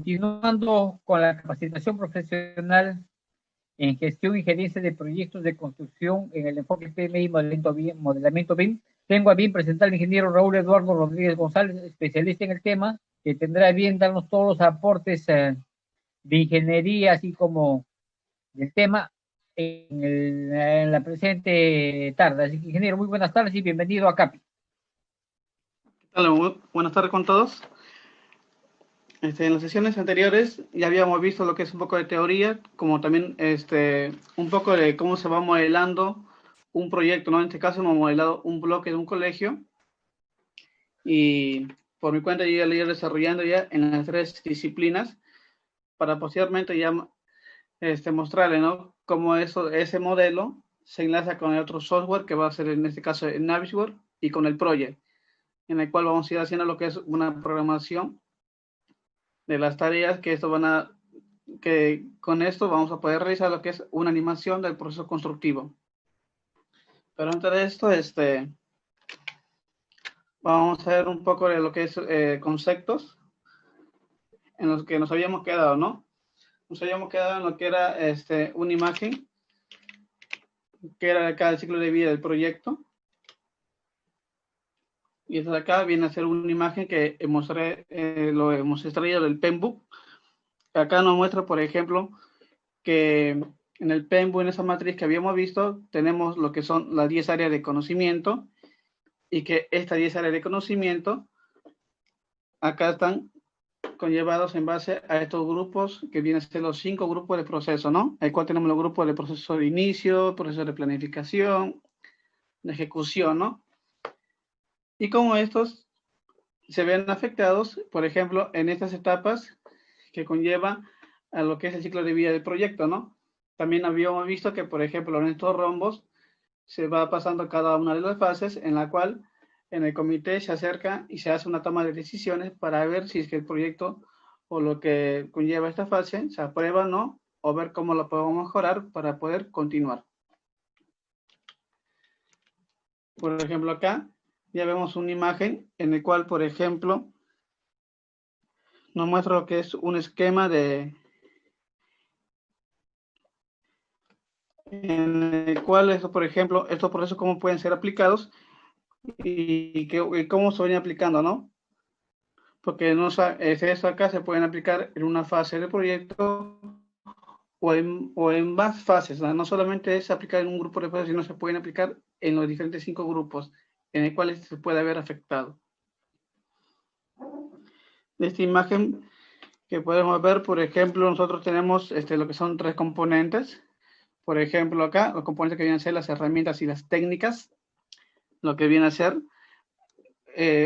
continuando con la capacitación profesional en gestión y gerencia de proyectos de construcción en el enfoque PMI y modelamiento BIM, tengo a bien presentar al ingeniero Raúl Eduardo Rodríguez González, especialista en el tema, que tendrá a bien darnos todos los aportes de ingeniería, así como del tema en la presente tarde. Así que, ingeniero, muy buenas tardes y bienvenido a CAPI. ¿Qué tal? Buenas tardes con todos. En las sesiones anteriores ya habíamos visto lo que es un poco de teoría, como también un poco de cómo se va modelando un proyecto, ¿no? En este caso hemos modelado un bloque de un colegio y por mi cuenta yo ya lo he ido desarrollando ya en las 3 disciplinas para posteriormente ya mostrarle, ¿no? Cómo ese modelo se enlaza con el otro software que va a ser en este caso el Navisworks y con el Project, en el cual vamos a ir haciendo lo que es una programación de las tareas que con esto vamos a poder realizar lo que es una animación del proceso constructivo. Pero antes de esto, vamos a ver un poco de lo que es conceptos en los que nos habíamos quedado, ¿no? Nos habíamos quedado en lo que era una imagen, que era acá el ciclo de vida del proyecto. Y esta de acá viene a ser una imagen que lo hemos extraído del Penbook. Acá nos muestra, por ejemplo, que en el Penbook, en esa matriz que habíamos visto, tenemos lo que son las 10 áreas de conocimiento y que estas 10 áreas de conocimiento acá están conllevados en base a estos grupos que vienen a ser los 5 grupos de proceso, ¿no? El cual tenemos los grupos de proceso de inicio, proceso de planificación, de ejecución, ¿no? Y como estos se ven afectados, por ejemplo, en estas etapas que conlleva a lo que es el ciclo de vida del proyecto, ¿no? También habíamos visto que, por ejemplo, en estos rombos se va pasando cada una de las fases en la cual en el comité se acerca y se hace una toma de decisiones para ver si es que el proyecto o lo que conlleva esta fase se aprueba o no, o ver cómo lo podemos mejorar para poder continuar. Por ejemplo, acá ya vemos una imagen en el cual, por ejemplo, nos muestra lo que es un esquema en el cual, por ejemplo, estos procesos cómo pueden ser aplicados y cómo se vienen aplicando, ¿no? Porque eso acá se pueden aplicar en una fase del proyecto o en más fases, ¿no? No solamente es aplicar en un grupo de fases, sino se pueden aplicar en los diferentes 5 grupos en el cual se puede haber afectado. De esta imagen que podemos ver, por ejemplo, nosotros tenemos lo que son 3 componentes. Por ejemplo, acá, los componentes que vienen a ser las herramientas y las técnicas, lo que viene a ser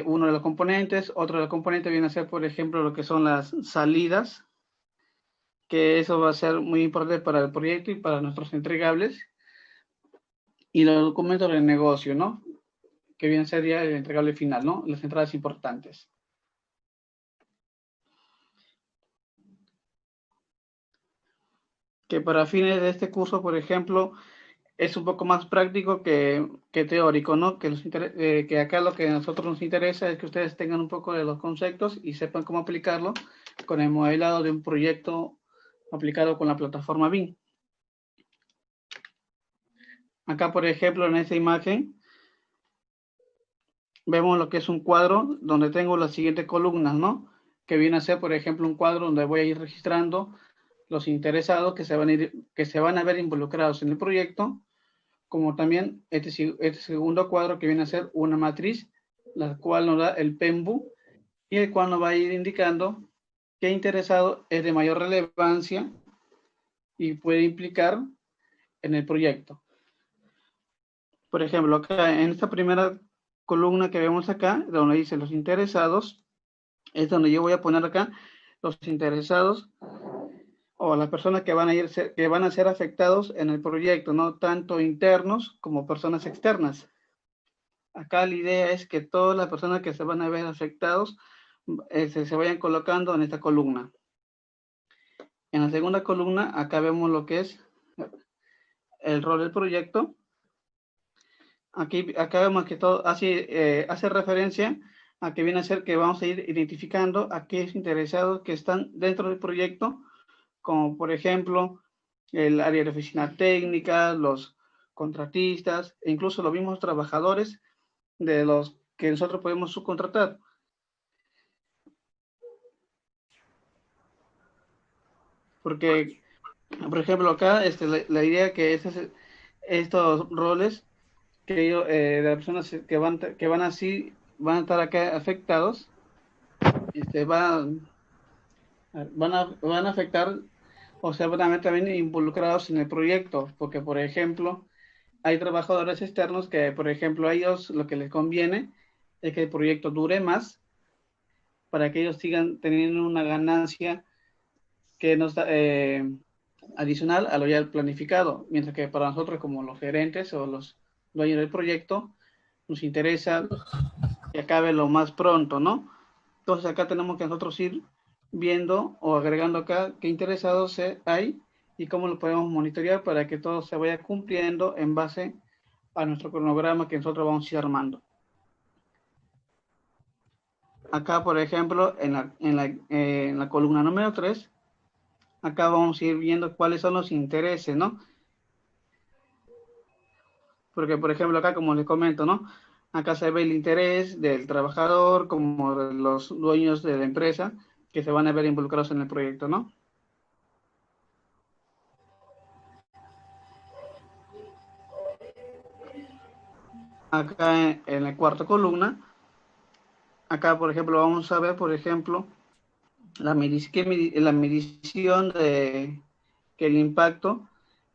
uno de los componentes. Otro de los componentes viene a ser, por ejemplo, lo que son las salidas, que eso va a ser muy importante para el proyecto y para nuestros entregables. Y los documentos de negocio, ¿no? Que viene a ser ya el entregable final, ¿no? Las entradas importantes. Que para fines de este curso, por ejemplo, es un poco más práctico que teórico, ¿no? Que acá lo que a nosotros nos interesa es que ustedes tengan un poco de los conceptos y sepan cómo aplicarlo con el modelado de un proyecto aplicado con la plataforma BIM. Acá, por ejemplo, en esta imagen, vemos lo que es un cuadro donde tengo las siguientes columnas, ¿no? Que viene a ser, por ejemplo, un cuadro donde voy a ir registrando los interesados que se van a ver involucrados en el proyecto, como también este segundo cuadro que viene a ser una matriz, la cual nos da el Penbook y el cual nos va a ir indicando qué interesado es de mayor relevancia y puede implicar en el proyecto. Por ejemplo, acá en esta primera columna que vemos acá, donde dice los interesados, es donde yo voy a poner acá los interesados o las personas que van a ser afectados en el proyecto, ¿no? Tanto internos como personas externas. Acá la idea es que todas las personas que se van a ver afectados se vayan colocando en esta columna. En la segunda columna, acá vemos lo que es el rol del proyecto. Acá vemos que todo hace referencia a que viene a ser que vamos a ir identificando a aquellos interesados que están dentro del proyecto, como por ejemplo el área de oficina técnica, los contratistas, e incluso los mismos trabajadores de los que nosotros podemos subcontratar. Porque, por ejemplo, acá la idea que estos roles de las personas van a estar acá afectados, este, van a afectar, o sea, van a estar también involucrados en el proyecto, porque, por ejemplo, hay trabajadores externos que, por ejemplo, a ellos lo que les conviene es que el proyecto dure más para que ellos sigan teniendo una ganancia que nos da, adicional a lo ya planificado, mientras que para nosotros como los gerentes o los dueños del proyecto nos interesa que acabe lo más pronto, ¿no? Entonces acá tenemos que nosotros ir viendo o agregando acá qué interesados hay y cómo lo podemos monitorear para que todo se vaya cumpliendo en base a nuestro cronograma que nosotros vamos a ir armando. Acá, por ejemplo, en la columna número 3, acá vamos a ir viendo cuáles son los intereses, ¿no? Porque, por ejemplo, acá, como les comento, ¿no? Acá se ve el interés del trabajador como de los dueños de la empresa que se van a ver involucrados en el proyecto, ¿no? Acá en la cuarta columna, acá, por ejemplo, vamos a ver, por ejemplo, la medición de que el impacto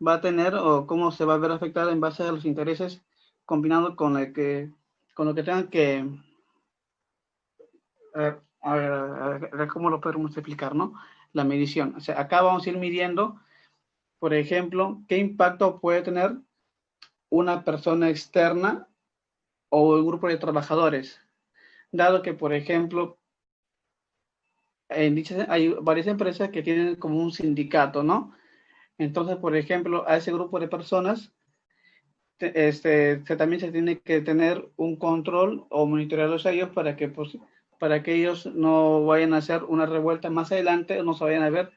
va a tener o cómo se va a ver afectada en base a los intereses combinado con lo que tengan que a ver cómo lo podemos explicar, ¿no? La medición. O sea, acá vamos a ir midiendo, por ejemplo, qué impacto puede tener una persona externa o un grupo de trabajadores, dado que, por ejemplo, hay varias empresas que tienen como un sindicato, ¿no? Entonces, por ejemplo, a ese grupo de personas también se tiene que tener un control o monitorearlos a ellos para que ellos no vayan a hacer una revuelta más adelante o no se vayan a ver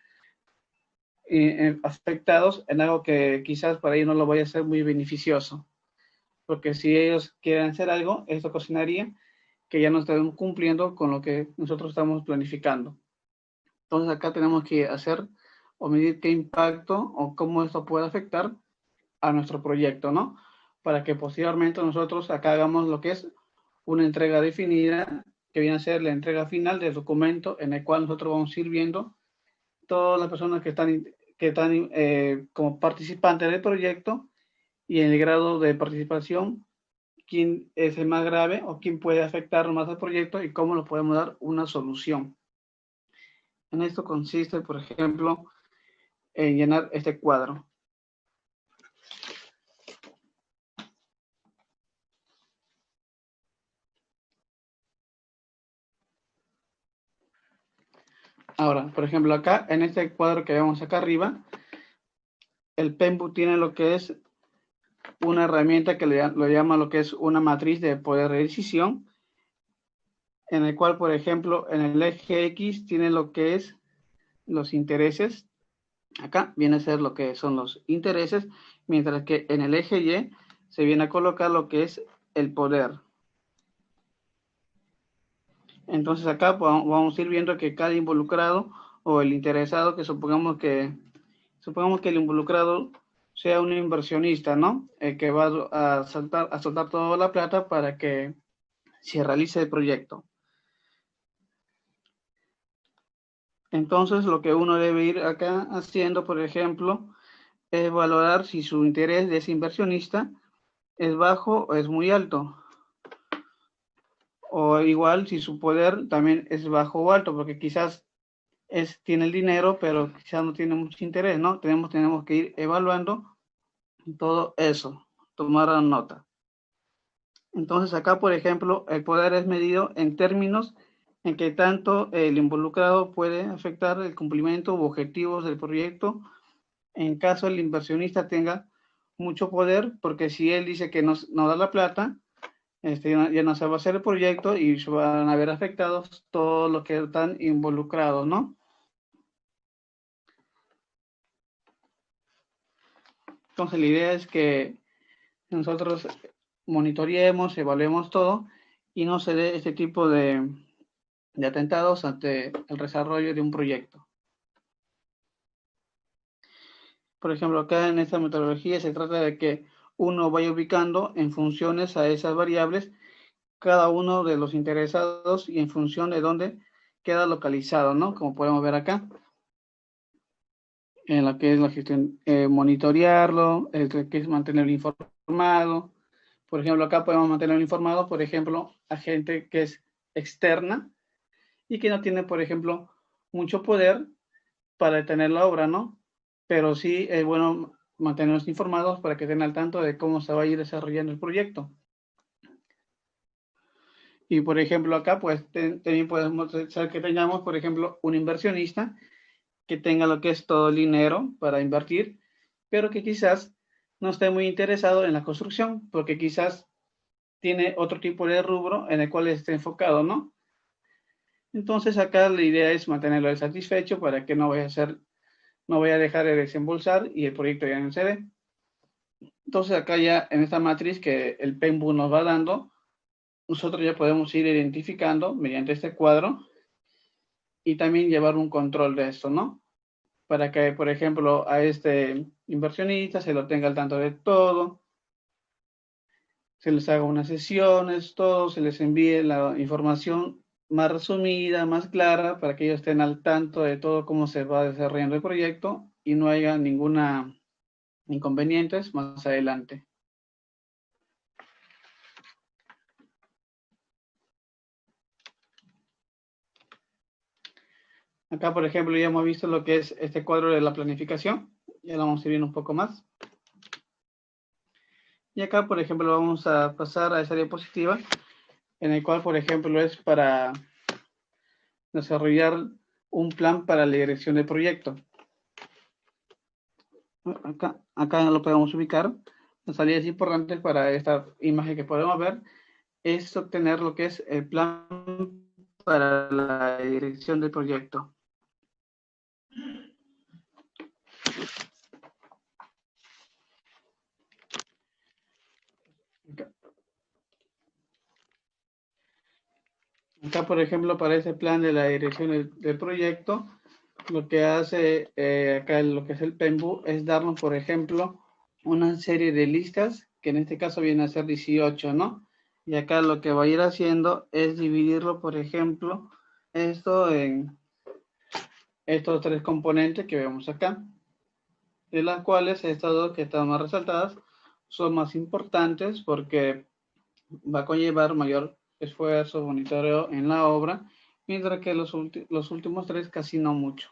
afectados en algo que quizás para ellos no lo vaya a ser muy beneficioso. Porque si ellos quieren hacer algo, esto ocasionaría que ya no estén cumpliendo con lo que nosotros estamos planificando. Entonces acá tenemos que hacer o medir qué impacto o cómo esto puede afectar a nuestro proyecto, ¿no? Para que posteriormente nosotros acá hagamos lo que es una entrega definida, que viene a ser la entrega final del documento en el cual nosotros vamos a ir viendo todas las personas que están como participantes del proyecto y en el grado de participación, quién es el más grave o quién puede afectar más al proyecto y cómo lo podemos dar una solución. En esto consiste, por ejemplo, en llenar este cuadro. Ahora, por ejemplo, acá, en este cuadro que vemos acá arriba, el PEMBU tiene lo que es una herramienta que lo llama lo que es una matriz de poder de decisión, en el cual, por ejemplo, en el eje X tiene lo que es los intereses. Acá viene a ser lo que son los intereses, mientras que en el eje Y se viene a colocar lo que es el poder. Entonces acá vamos a ir viendo que cada involucrado o el interesado, que supongamos que el involucrado sea un inversionista, ¿no? Que va a soltar toda la plata para que se realice el proyecto. Entonces lo que uno debe ir acá haciendo, por ejemplo, es valorar si su interés de ese inversionista es bajo o es muy alto. O igual si su poder también es bajo o alto, porque quizás tiene el dinero, pero quizás no tiene mucho interés, ¿no? Tenemos que ir evaluando todo eso, tomar nota. Entonces acá, por ejemplo, el poder es medido en términos en que tanto el involucrado puede afectar el cumplimiento u objetivos del proyecto en caso el inversionista tenga mucho poder, porque si él dice que no da la plata, Ya no se va a hacer el proyecto y se van a ver afectados todos los que están involucrados, ¿no? Entonces la idea es que nosotros monitoreemos, evaluemos todo y no se dé este tipo de atentados ante el desarrollo de un proyecto. Por ejemplo, acá en esta metodología se trata de que uno vaya ubicando en funciones a esas variables cada uno de los interesados y en función de dónde queda localizado, ¿no? Como podemos ver acá, en lo que es la gestión, monitorearlo, el que es mantenerlo informado. Por ejemplo, acá podemos mantenerlo informado, por ejemplo, a gente que es externa y que no tiene, por ejemplo, mucho poder para detener la obra, ¿no? Pero sí es bueno mantenernos informados para que estén al tanto de cómo se va a ir desarrollando el proyecto. Y por ejemplo, acá pues también podemos ser que tengamos, por ejemplo, un inversionista que tenga lo que es todo el dinero para invertir, pero que quizás no esté muy interesado en la construcción, porque quizás tiene otro tipo de rubro en el cual esté enfocado, ¿no? Entonces acá la idea es mantenerlo satisfecho para que no vaya a dejar de desembolsar y el proyecto ya no se dé. Entonces acá ya en esta matriz que el PEMBU nos va dando, nosotros ya podemos ir identificando mediante este cuadro y también llevar un control de esto, ¿no? Para que, por ejemplo, a este inversionista se lo tenga al tanto de todo, se les haga unas sesiones, todo, se les envíe la información más resumida, más clara, para que ellos estén al tanto de todo cómo se va desarrollando el proyecto y no haya ninguna inconvenientes más adelante. Acá, por ejemplo, ya hemos visto lo que es este cuadro de la planificación. Ya lo vamos a ir viendo un poco más. Y acá, por ejemplo, vamos a pasar a esa diapositiva, en el cual, por ejemplo, es para desarrollar un plan para la dirección del proyecto. Acá lo podemos ubicar. Las salidas importantes para esta imagen que podemos ver es obtener lo que es el plan para la dirección del proyecto. Acá, por ejemplo, para ese plan de la dirección del proyecto, lo que hace acá lo que es el PEMBU es darnos, por ejemplo, una serie de listas, que en este caso viene a ser 18, ¿no? Y acá lo que va a ir haciendo es dividirlo, por ejemplo, esto en estos tres componentes que vemos acá, de las cuales estas dos que están más resaltadas son más importantes porque va a conllevar mayor esfuerzo, monitoreo en la obra, mientras que los últimos tres casi no mucho.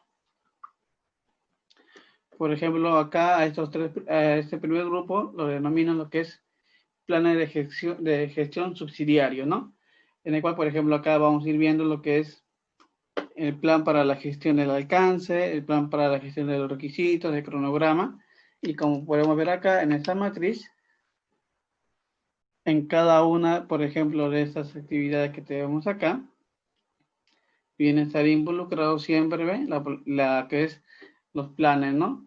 Por ejemplo, acá a este primer grupo lo denominan lo que es planes de gestión subsidiario, ¿no? En el cual, por ejemplo, acá vamos a ir viendo lo que es el plan para la gestión del alcance, el plan para la gestión de los requisitos, el cronograma, y como podemos ver acá en esta matriz, en cada una, por ejemplo, de estas actividades que tenemos acá, viene a estar involucrado siempre la que es los planes, ¿no?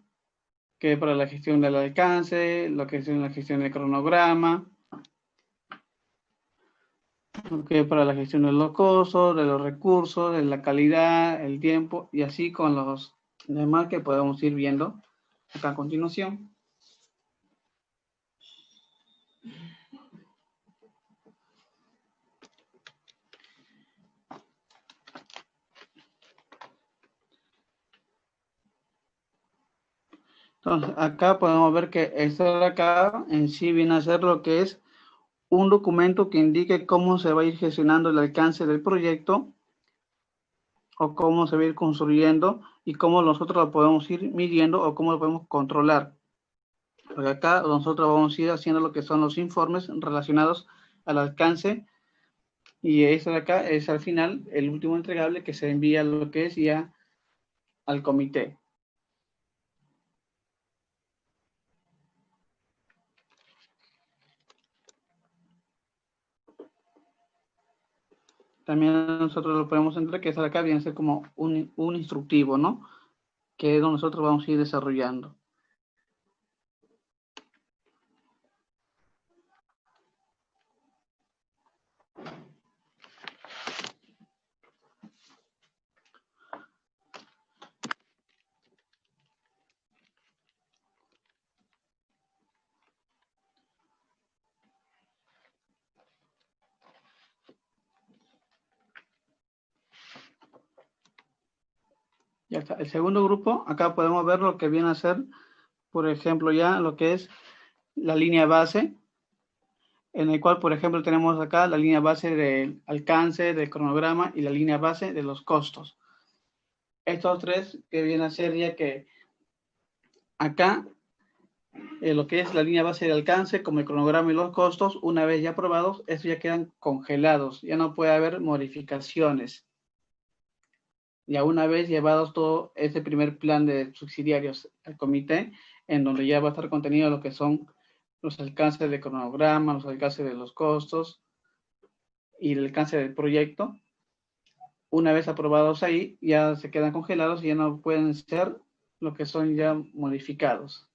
Que es para la gestión del alcance, lo que es la gestión del cronograma, lo que es para la gestión de los costos, de los recursos, de la calidad, el tiempo, y así con los demás que podemos ir viendo acá a continuación. Entonces, acá podemos ver que esto de acá en sí viene a ser lo que es un documento que indique cómo se va a ir gestionando el alcance del proyecto o cómo se va a ir construyendo y cómo nosotros lo podemos ir midiendo o cómo lo podemos controlar. Porque acá nosotros vamos a ir haciendo lo que son los informes relacionados al alcance y esto de acá es al final el último entregable que se envía lo que es ya al comité. también nosotros lo podemos entrar, que esa de acá viene a ser como un instructivo, ¿no? Que es donde nosotros vamos a ir desarrollando. Ya está. El segundo grupo, acá podemos ver lo que viene a ser, por ejemplo, ya lo que es la línea base, en el cual, por ejemplo, tenemos acá la línea base del alcance, del cronograma y la línea base de los costos. Estos tres que vienen a ser ya que acá, lo que es la línea base de alcance, como el cronograma y los costos, una vez ya aprobados, estos ya quedan congelados, ya no puede haber modificaciones. Ya una vez llevados todo ese primer plan de subsidiarios al comité, en donde ya va a estar contenido lo que son los alcances de cronograma, los alcances de los costos y el alcance del proyecto. Una vez aprobados ahí, ya se quedan congelados y ya no pueden ser lo que son ya modificados.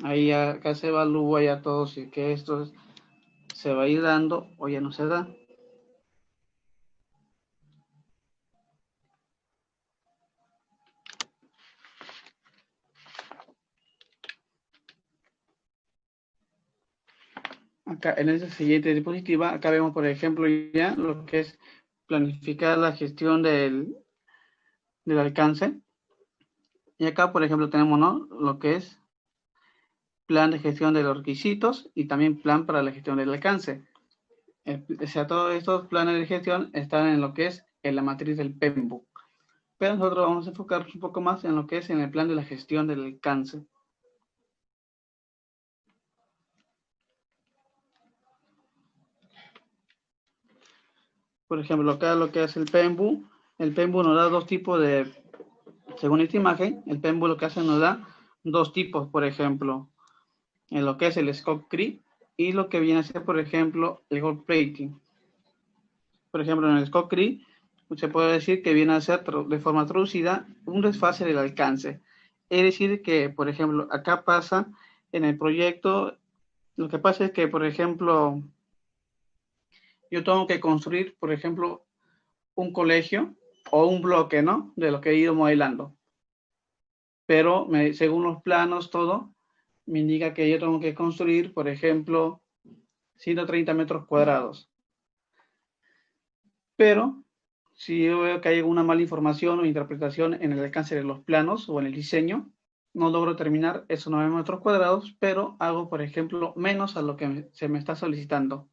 Ahí ya, acá se evalúa ya todo si que esto se va a ir dando o ya no se da. Acá en esa siguiente diapositiva, acá vemos por ejemplo ya lo que es planificar la gestión del alcance. Y acá por ejemplo tenemos, ¿no?, lo que es plan de gestión de los requisitos y también plan para la gestión del alcance. O sea, todos estos planes de gestión están en lo que es en la matriz del PMBOK. Pero nosotros vamos a enfocarnos un poco más en lo que es en el plan de la gestión del alcance. Por ejemplo, acá lo que es el PMBOK nos da dos tipos de, según esta imagen, el PMBOK lo que hace nos da dos tipos, por ejemplo, en lo que es el scope creep y lo que viene a ser, por ejemplo, el gold plating. Por ejemplo, en el scope creep se puede decir que viene a ser de forma traducida un desfase del alcance. Es decir, que, por ejemplo, acá pasa en el proyecto, lo que pasa es que, por ejemplo, yo tengo que construir, por ejemplo, un colegio o un bloque, ¿no?, de lo que he ido modelando. Pero según los planos, todo me indica que yo tengo que construir, por ejemplo, 130 metros cuadrados. Pero si yo veo que hay alguna mala información o interpretación en el alcance de los planos o en el diseño, no logro terminar esos 9 metros cuadrados, pero hago, por ejemplo, menos a lo que se me está solicitando.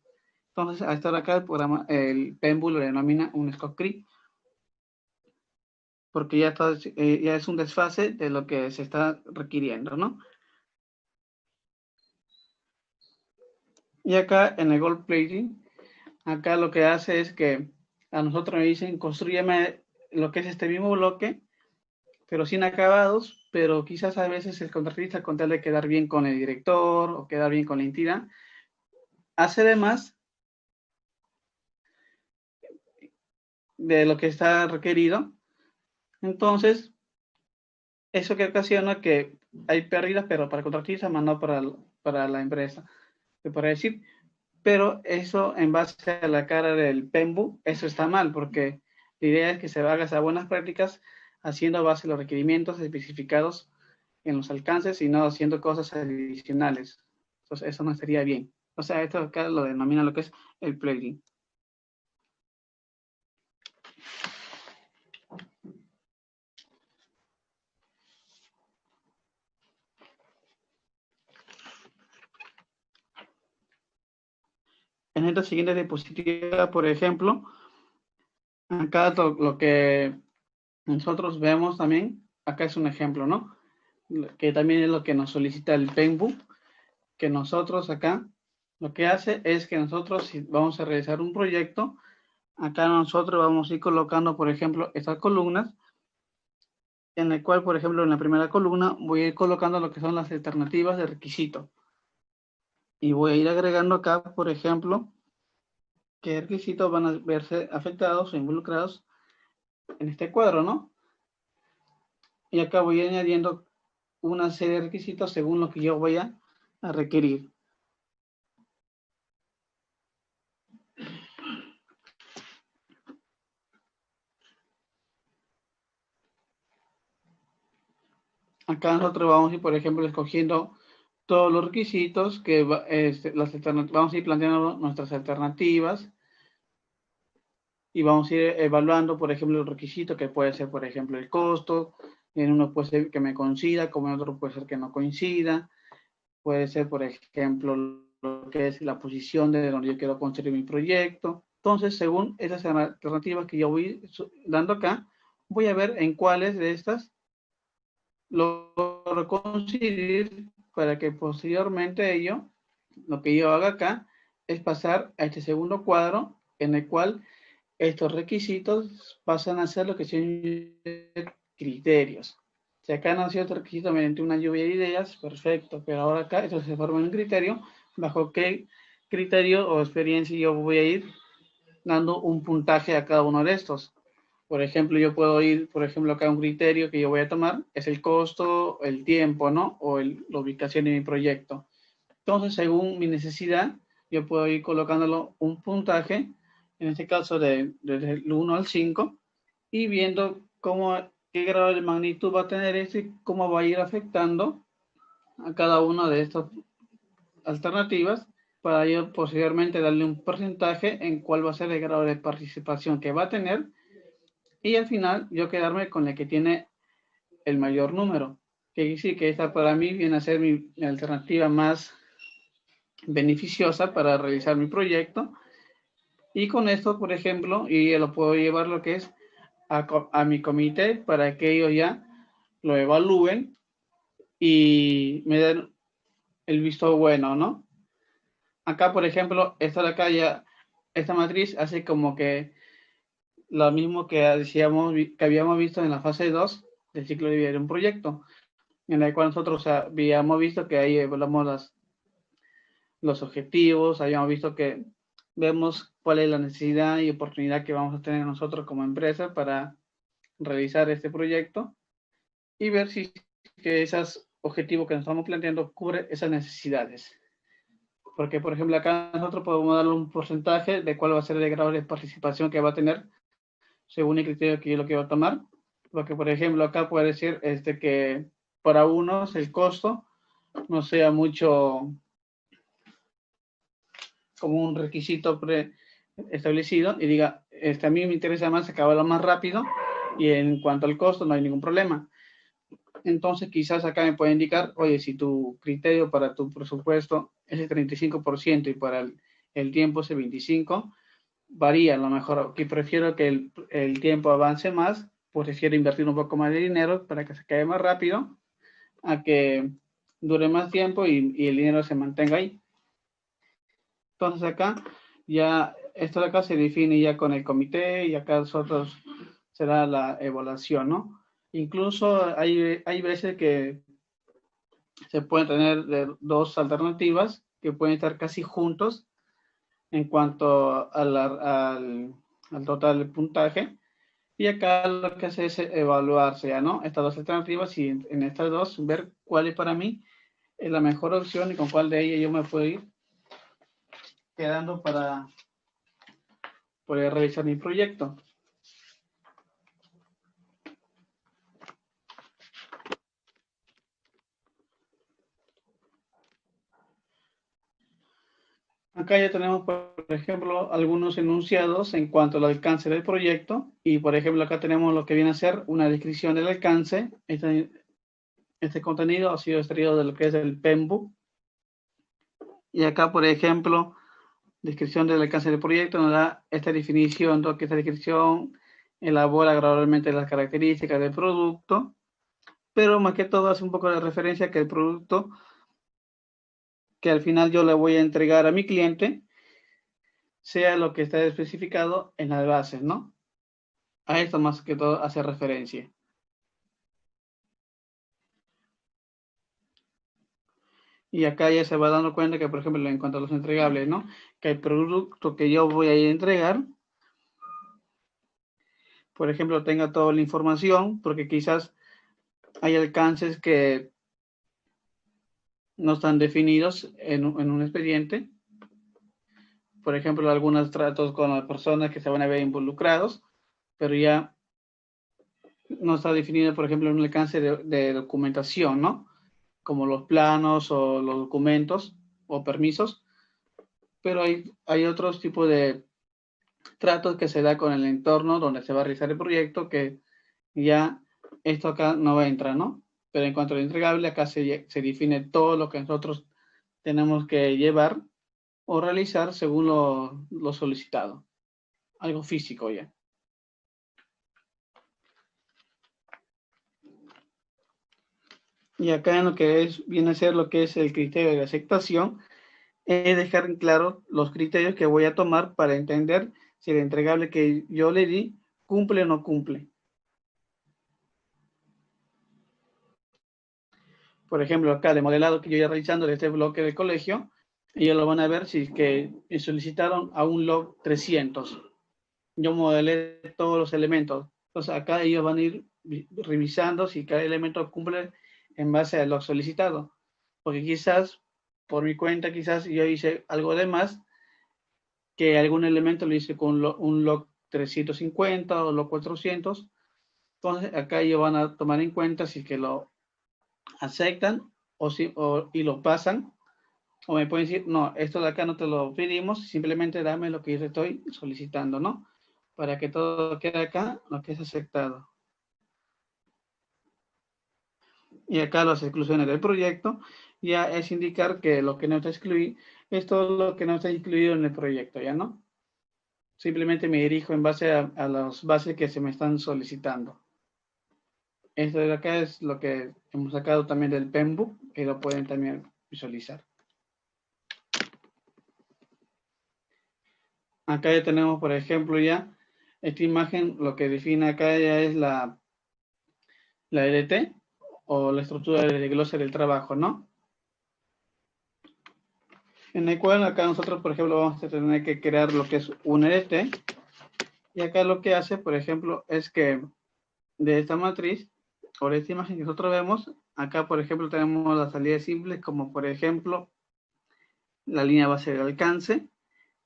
Entonces, a estar acá, el PMBOK lo denomina un scope creep, porque ya es un desfase de lo que se está requiriendo, ¿no? Y acá en el gold plating, acá lo que hace es que a nosotros me dicen, construyeme lo que es este mismo bloque, pero sin acabados, pero quizás a veces el contratista, con tal de quedar bien con el director o quedar bien con la entidad, hace de más de lo que está requerido. Entonces, eso que ocasiona que hay pérdidas, pero para el contratista, más no para la empresa, se puede decir. Pero eso, en base a la cara del PMBOK, eso está mal, porque la idea es que se haga esas buenas prácticas haciendo a base de los requerimientos especificados en los alcances y no haciendo cosas adicionales. Entonces, eso no estaría bien. O sea, esto acá lo denomina lo que es el plugin. En esta siguiente diapositiva, por ejemplo, acá lo que nosotros vemos también, acá es un ejemplo, ¿no?, que también es lo que nos solicita el PMBOK, que nosotros acá, lo que hace es que nosotros, si vamos a realizar un proyecto, acá nosotros vamos a ir colocando, por ejemplo, estas columnas, en el cual, por ejemplo, en la primera columna voy a ir colocando lo que son las alternativas de requisito. Y voy a ir agregando acá, por ejemplo, qué requisitos van a verse afectados o involucrados en este cuadro, ¿no? Y acá voy añadiendo una serie de requisitos según lo que yo voy a requerir. Acá nosotros vamos a ir, por ejemplo, escogiendo todos los requisitos que vamos a ir planteando nuestras alternativas y vamos a ir evaluando, por ejemplo, el requisito que puede ser, por ejemplo, el costo. En uno puede ser que me coincida, como en otro puede ser que no coincida. Puede ser, por ejemplo, lo que es la posición de donde yo quiero construir mi proyecto. Entonces, según esas alternativas que yo voy dando acá, voy a ver en cuáles de estas logro coincidir para que posteriormente lo que yo haga acá es pasar a este segundo cuadro en el cual estos requisitos pasan a ser lo que son criterios. Si acá nació otro requisito mediante una lluvia de ideas, perfecto, pero ahora acá esto se forma en un criterio, bajo qué criterio o experiencia yo voy a ir dando un puntaje a cada uno de estos. Por ejemplo, yo puedo ir, por ejemplo, acá un criterio que yo voy a tomar es el costo, el tiempo, ¿no? O la ubicación de mi proyecto. Entonces, según mi necesidad, yo puedo ir colocándolo un puntaje, en este caso desde el 1 al 5, y viendo qué grado de magnitud va a tener esto y cómo va a ir afectando a cada una de estas alternativas para yo posteriormente darle un porcentaje en cuál va a ser el grado de participación que va a tener y al final yo quedarme con la que tiene el mayor número. Que sí, que esta para mí viene a ser mi alternativa más beneficiosa para realizar mi proyecto. Y con esto, por ejemplo, yo lo puedo llevar lo que es a mi comité para que ellos ya lo evalúen y me den el visto bueno, ¿no? Acá, por ejemplo, esta de acá ya, esta matriz hace como que lo mismo que decíamos, que habíamos visto en la fase 2 del ciclo de vida de un proyecto, en la cual nosotros habíamos visto que ahí evaluamos los objetivos, habíamos visto que vemos cuál es la necesidad y oportunidad que vamos a tener nosotros como empresa para realizar este proyecto y ver si que esos objetivos que nos estamos planteando cubre esas necesidades. Porque, por ejemplo, acá nosotros podemos darle un porcentaje de cuál va a ser el grado de participación que va a tener según el criterio que yo lo quiero tomar. Porque, por ejemplo, acá puede ser que para unos el costo no sea mucho como un requisito preestablecido y diga, a mí me interesa más acabarlo más rápido y en cuanto al costo no hay ningún problema. Entonces quizás acá me puede indicar, oye, si tu criterio para tu presupuesto es el 35% y para el tiempo es el 25%, varía, a lo mejor que prefiero que el tiempo avance más, pues prefiero invertir un poco más de dinero para que se quede más rápido, a que dure más tiempo y el dinero se mantenga ahí. Entonces acá ya esto de acá se define ya con el comité y acá nosotros será la evaluación, ¿no? Incluso hay veces que se pueden tener dos alternativas que pueden estar casi juntos en cuanto al total puntaje. Y acá lo que hace es evaluarse, ¿ya no? Estas dos alternativas y en estas dos ver cuál es para mí la mejor opción y con cuál de ellas yo me puedo ir quedando para poder realizar mi proyecto. Acá ya tenemos, por ejemplo, algunos enunciados en cuanto al alcance del proyecto y, por ejemplo, acá tenemos lo que viene a ser una descripción del alcance. Este contenido ha sido extraído de lo que es el PMBOK. Y acá, por ejemplo, descripción del alcance del proyecto nos da esta definición, que esta descripción elabora gradualmente las características del producto, pero más que todo hace un poco de referencia a que el producto que al final yo le voy a entregar a mi cliente sea lo que está especificado en las bases, ¿no? A esto más que todo hace referencia. Y acá ya se va dando cuenta que, por ejemplo, en cuanto a los entregables, ¿no? Que el producto que yo voy a ir a entregar, por ejemplo, tenga toda la información, porque quizás hay alcances que no están definidos en un expediente. Por ejemplo, algunos tratos con las personas que se van a ver involucrados, pero ya no está definido, por ejemplo, un alcance de documentación, ¿no? Como los planos o los documentos o permisos, pero hay otros tipos de tratos que se da con el entorno donde se va a realizar el proyecto que ya esto acá no entra, ¿no? Pero en cuanto al entregable, acá se define todo lo que nosotros tenemos que llevar o realizar según lo solicitado. Algo físico ya. Y acá en lo que viene a ser lo que es el criterio de aceptación, es dejar en claro los criterios que voy a tomar para entender si el entregable que yo le di cumple o no cumple. Por ejemplo, acá de modelado que yo ya realizando de este bloque del colegio, ellos lo van a ver si es que me solicitaron a un log 300. Yo modelé todos los elementos. Entonces acá ellos van a ir revisando si cada elemento cumple en base a lo solicitado. Porque quizás, por mi cuenta, quizás yo hice algo de más, que algún elemento lo hice con un log 350 o log 400. Entonces acá ellos van a tomar en cuenta si es que lo aceptan y lo pasan, o me pueden decir, no, esto de acá no te lo pedimos, simplemente dame lo que yo te estoy solicitando, ¿no? Para que todo quede acá, lo que es aceptado. Y acá las exclusiones del proyecto ya es indicar que lo que no está excluido es todo lo que no está incluido en el proyecto, ¿ya no? Simplemente me dirijo en base a las bases que se me están solicitando. Esto de acá es lo que hemos sacado también del PEMBOK, que lo pueden también visualizar. Acá ya tenemos, por ejemplo, ya esta imagen, lo que define acá ya es la EDT o la estructura de desglose del trabajo, ¿no? En el cual acá nosotros, por ejemplo, vamos a tener que crear lo que es un EDT. Y acá lo que hace, por ejemplo, es que de esta matriz o de esta imagen que nosotros vemos, acá, por ejemplo, tenemos las salidas simples, como por ejemplo, la línea base de alcance,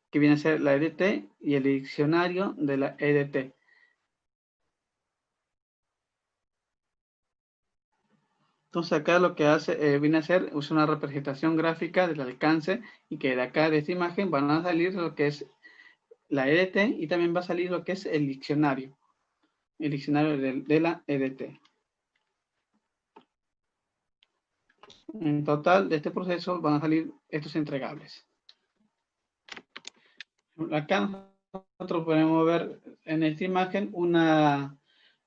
que viene a ser la EDT, y el diccionario de la EDT. Entonces acá lo que hace, viene a ser es una representación gráfica del alcance, y que de acá de esta imagen van a salir lo que es la EDT y también va a salir lo que es el diccionario de la EDT. En total de este proceso van a salir estos entregables. Acá nosotros podemos ver en esta imagen una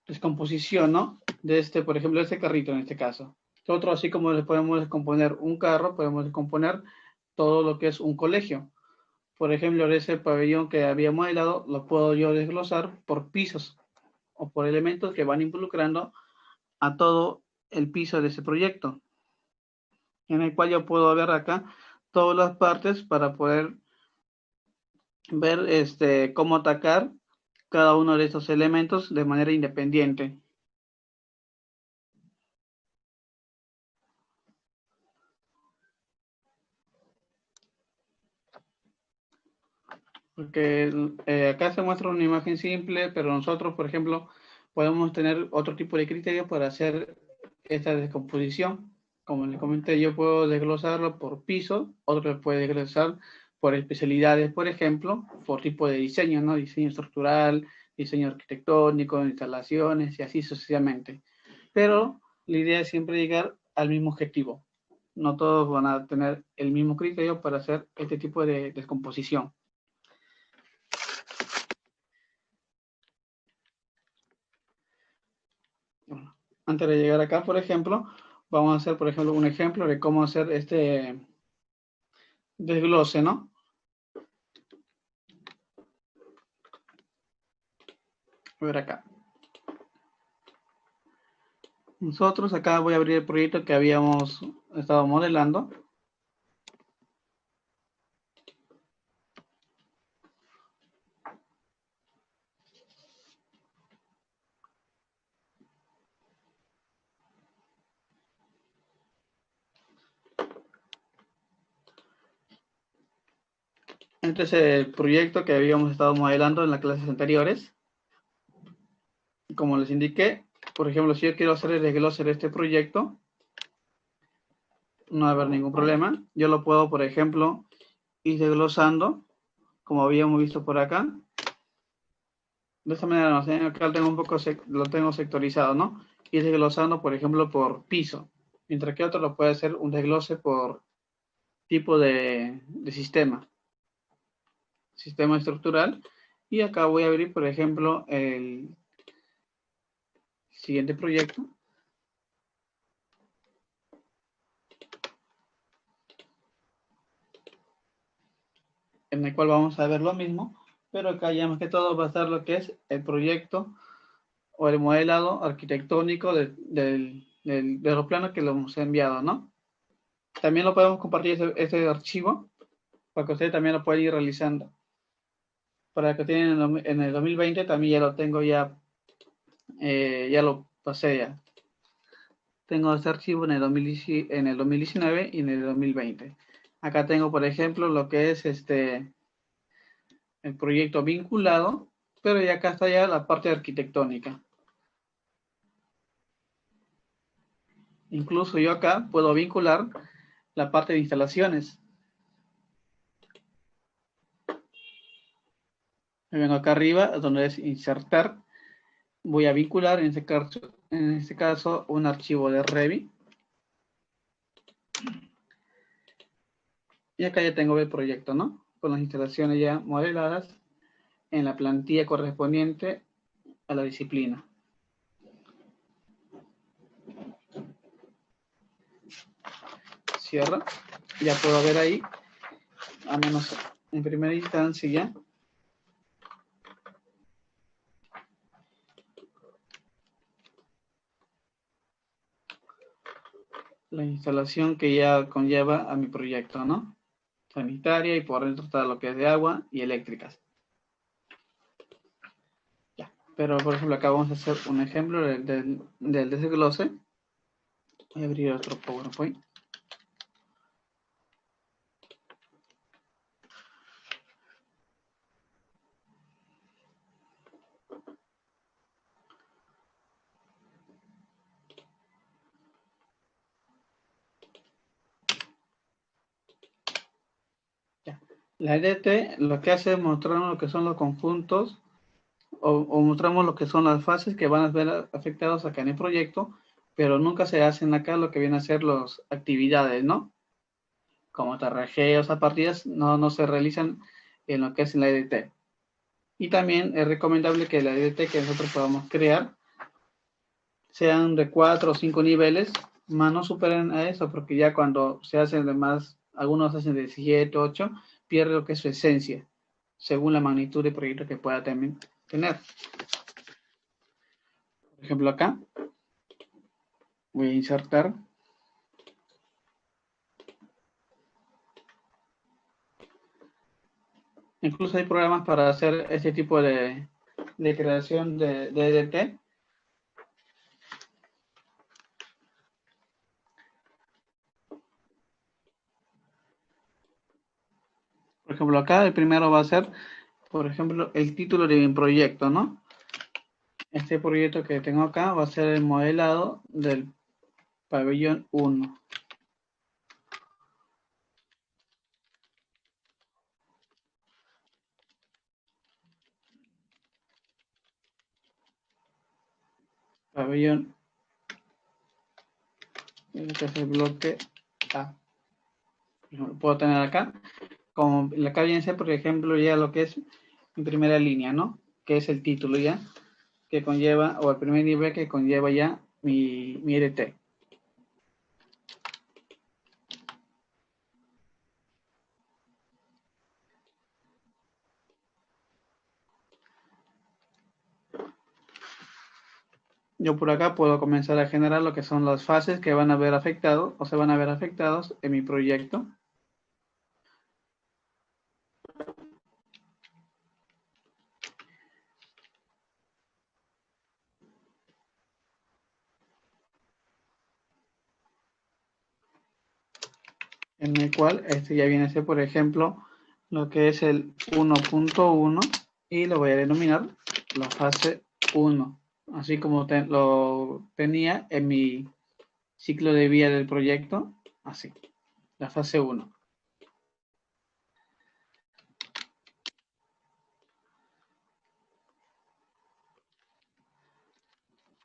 descomposición, ¿no? De este, por ejemplo, este carrito en este caso. Nosotros, así como le podemos descomponer un carro, podemos descomponer todo lo que es un colegio. Por ejemplo, ese pabellón que había modelado, lo puedo yo desglosar por pisos o por elementos que van involucrando a todo el piso de ese proyecto, en el cual yo puedo ver acá todas las partes para poder ver cómo atacar cada uno de estos elementos de manera independiente. Porque acá se muestra una imagen simple, pero nosotros, por ejemplo, podemos tener otro tipo de criterios para hacer esta descomposición. Como les comenté, yo puedo desglosarlo por piso, otro puede desglosar por especialidades, por ejemplo, por tipo de diseño, ¿no? Diseño estructural, diseño arquitectónico, instalaciones y así sucesivamente. Pero la idea es siempre llegar al mismo objetivo. No todos van a tener el mismo criterio para hacer este tipo de descomposición. Antes de llegar acá, por ejemplo, vamos a hacer, por ejemplo, un ejemplo de cómo hacer este desglose, ¿no? A ver acá. Nosotros acá voy a abrir el proyecto que habíamos estado modelando. Este es el proyecto que habíamos estado modelando en las clases anteriores. Como les indiqué, por ejemplo, si yo quiero hacer el desglose de este proyecto, no va a haber ningún problema. Yo lo puedo, por ejemplo, ir desglosando, como habíamos visto por acá. De esta manera, no sé, acá lo tengo un poco, lo tengo sectorizado, ¿no? Ir desglosando, por ejemplo, por piso. Mientras que otro lo puede hacer un desglose por tipo de sistema estructural. Y acá voy a abrir, por ejemplo, el siguiente proyecto. En el cual vamos a ver lo mismo, pero acá ya más que todo va a estar lo que es el proyecto o el modelado arquitectónico de los planos que lo hemos enviado, ¿no? También lo podemos compartir este archivo para que ustedes también lo puedan ir realizando. Para que tienen en el 2020 también ya lo tengo ya lo pasé ya. Tengo este archivo en el 2019 y en el 2020. Acá tengo, por ejemplo, lo que es el proyecto vinculado, pero ya acá está ya la parte arquitectónica. Incluso yo acá puedo vincular la parte de instalaciones. Me vengo acá arriba, donde es insertar. Voy a vincular, en este caso, un archivo de Revit. Y acá ya tengo el proyecto, ¿no? Con las instalaciones ya modeladas en la plantilla correspondiente a la disciplina. Cierro. Ya puedo ver ahí, al menos en primera instancia ya, la instalación que ya conlleva a mi proyecto, ¿no? Sanitaria y por dentro está lo que es de agua y eléctricas. Ya. Pero, por ejemplo, acá vamos a hacer un ejemplo del desglose. Voy a abrir otro PowerPoint. Ya. La EDT lo que hace es mostrarnos lo que son los conjuntos o mostramos lo que son las fases que van a ver afectados acá en el proyecto, pero nunca se hacen acá lo que vienen a ser las actividades, ¿no? Como tarrajeos a partidas, no se realizan en lo que es la EDT. Y también es recomendable que la EDT que nosotros podamos crear sean de 4 o 5 niveles, más no superen a eso, porque ya cuando se hacen de más, algunos hacen de 7, 8, pierde lo que es su esencia, según la magnitud de proyecto que pueda también tener. Por ejemplo, acá voy a insertar. Incluso hay programas para hacer este tipo de creación de EDT. Por ejemplo, acá el primero va a ser, por ejemplo, el título de mi proyecto, ¿no? Este proyecto que tengo acá va a ser el modelado del pabellón 1. Pabellón, este es el bloque A. Lo puedo tener acá. Como acá viene a ser, por ejemplo, ya lo que es mi primera línea, ¿no? Que es el título ya, que conlleva, o el primer nivel que conlleva ya mi EDT. Yo por acá puedo comenzar a generar lo que son las fases que van a ver afectados o se van a ver afectados en mi proyecto. En el cual ya viene a ser, por ejemplo, lo que es el 1.1 y lo voy a denominar la fase 1, así como lo tenía en mi ciclo de vida del proyecto, así, la fase 1.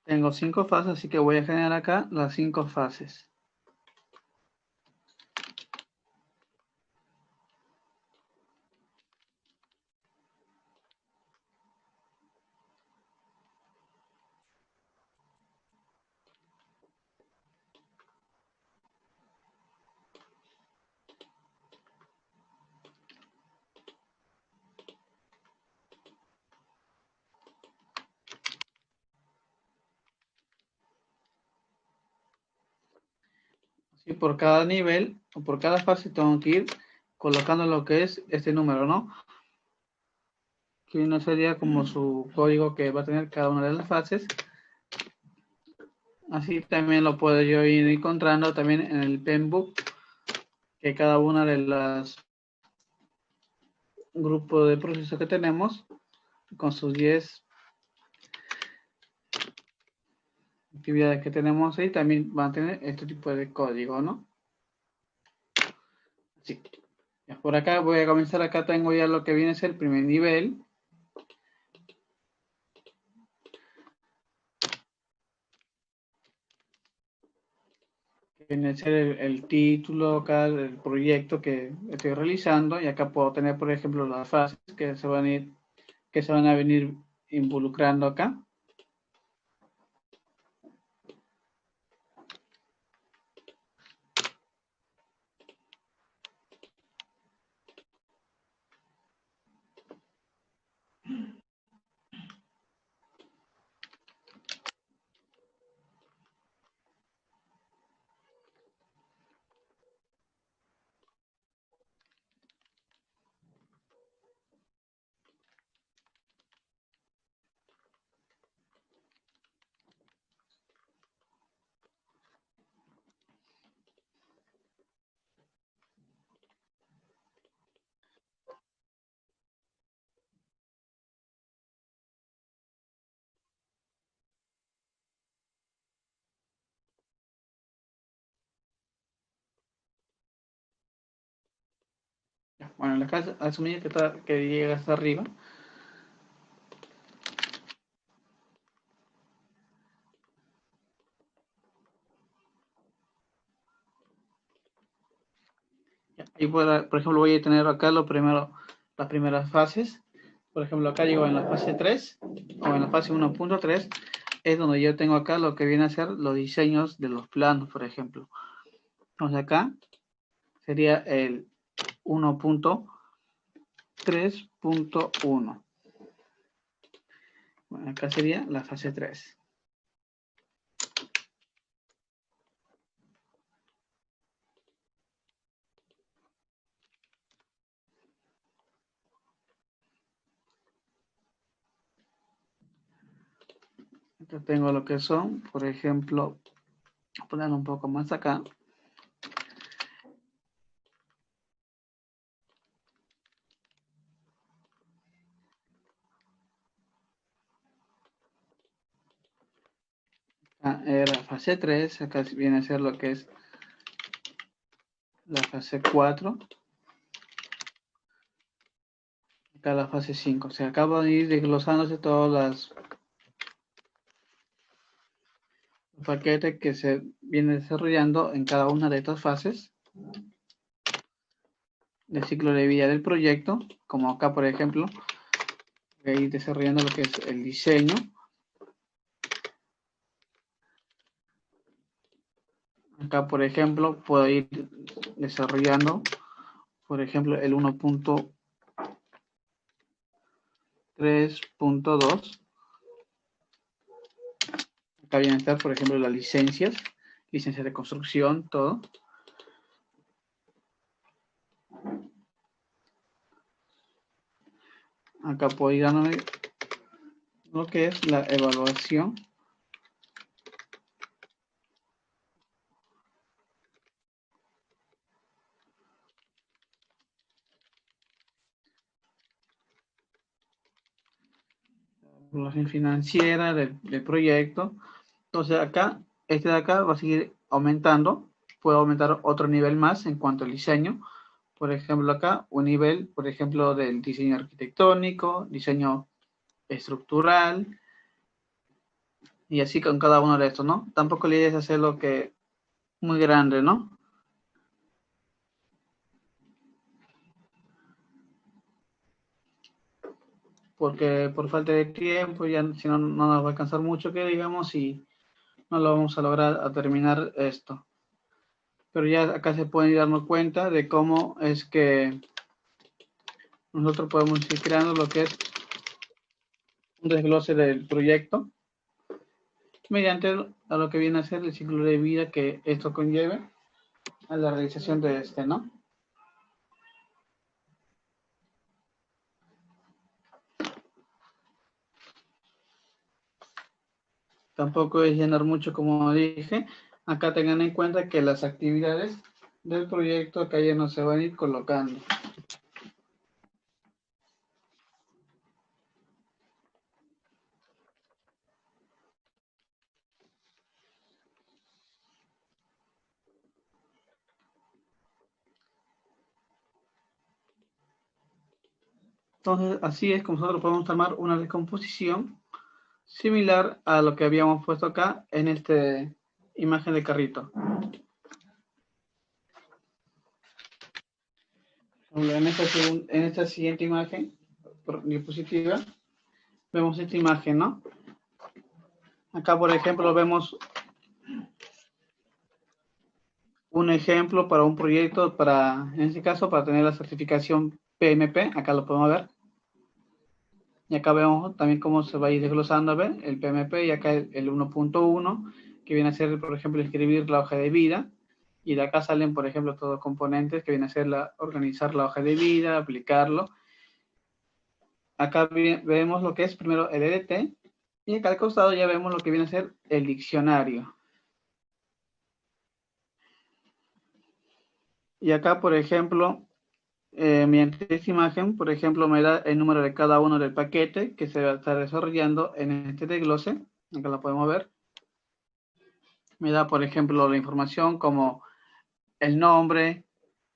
Tengo 5 fases, así que voy a generar acá las 5 fases. Y por cada nivel o por cada fase tengo que ir colocando lo que es este número, ¿no? Que no sería como su código que va a tener cada una de las fases. Así también lo puedo yo ir encontrando también en el penbook, que cada una de las grupos de procesos que tenemos con sus 10 actividades que tenemos ahí también van a tener este tipo de código, ¿no? Así. Por acá voy a comenzar, acá tengo ya lo que viene a ser el primer nivel. Que viene a ser el título acá del proyecto que estoy realizando y acá puedo tener, por ejemplo, las fases que se van a venir involucrando acá. Bueno, en la casa, asumir que llega hasta arriba. Y por ejemplo, voy a tener acá las primeras fases. Por ejemplo, acá llego en la fase 3 o en la fase 1.3, es donde yo tengo acá lo que viene a ser los diseños de los planos, por ejemplo. Entonces acá sería el 1.3.1. Bueno, acá sería la fase 3. Entonces tengo lo que son, por ejemplo, voy a ponerlo un poco más acá. Era fase 3, acá viene a ser lo que es la fase 4, acá la fase 5. O sea, acabo de ir desglosándose todos los paquetes que se vienen desarrollando en cada una de estas fases del ciclo de vida del proyecto, como acá, por ejemplo, voy a ir desarrollando lo que es el diseño. Acá, por ejemplo, puedo ir desarrollando, por ejemplo, el 1.3.2. Acá vienen a estar, por ejemplo, las licencias de construcción, todo. Acá puedo ir dándome lo que es la evaluación. evaluación financiera del proyecto. Entonces acá, este de acá va a seguir aumentando. Puedo aumentar otro nivel más en cuanto al diseño. Por ejemplo, acá un nivel, por ejemplo, del diseño arquitectónico, diseño estructural, y así con cada uno de estos, ¿no? Tampoco la idea es hacerlo que muy grande, ¿no? Porque por falta de tiempo, ya si no, no nos va a alcanzar mucho, que digamos, y no lo vamos a lograr a terminar esto. Pero ya acá se pueden ir dando cuenta de cómo es que nosotros podemos ir creando lo que es un desglose del proyecto mediante a lo que viene a ser el ciclo de vida que esto conlleve a la realización de este, ¿no? Tampoco es llenar mucho, como dije. Acá tengan en cuenta que las actividades del proyecto acá ya no se van a ir colocando. Entonces, así es como nosotros podemos tomar una descomposición similar a lo que habíamos puesto acá en esta imagen de carrito. En esta siguiente imagen, diapositiva, vemos esta imagen, ¿no? Acá, por ejemplo, vemos un ejemplo para un proyecto, en este caso, para tener la certificación PMP. Acá lo podemos ver. Y acá vemos también cómo se va a ir desglosando, a ver, el PMP, y acá el 1.1, que viene a ser, por ejemplo, escribir la hoja de vida. Y de acá salen, por ejemplo, todos los componentes que viene a ser organizar la hoja de vida, aplicarlo. Acá vemos lo que es primero el EDT, y acá al costado ya vemos lo que viene a ser el diccionario. Y acá, por ejemplo, mediante esta imagen, por ejemplo, me da el número de cada uno del paquete que se va a estar desarrollando en este desglose. Acá lo podemos ver. Me da, por ejemplo, la información como el nombre.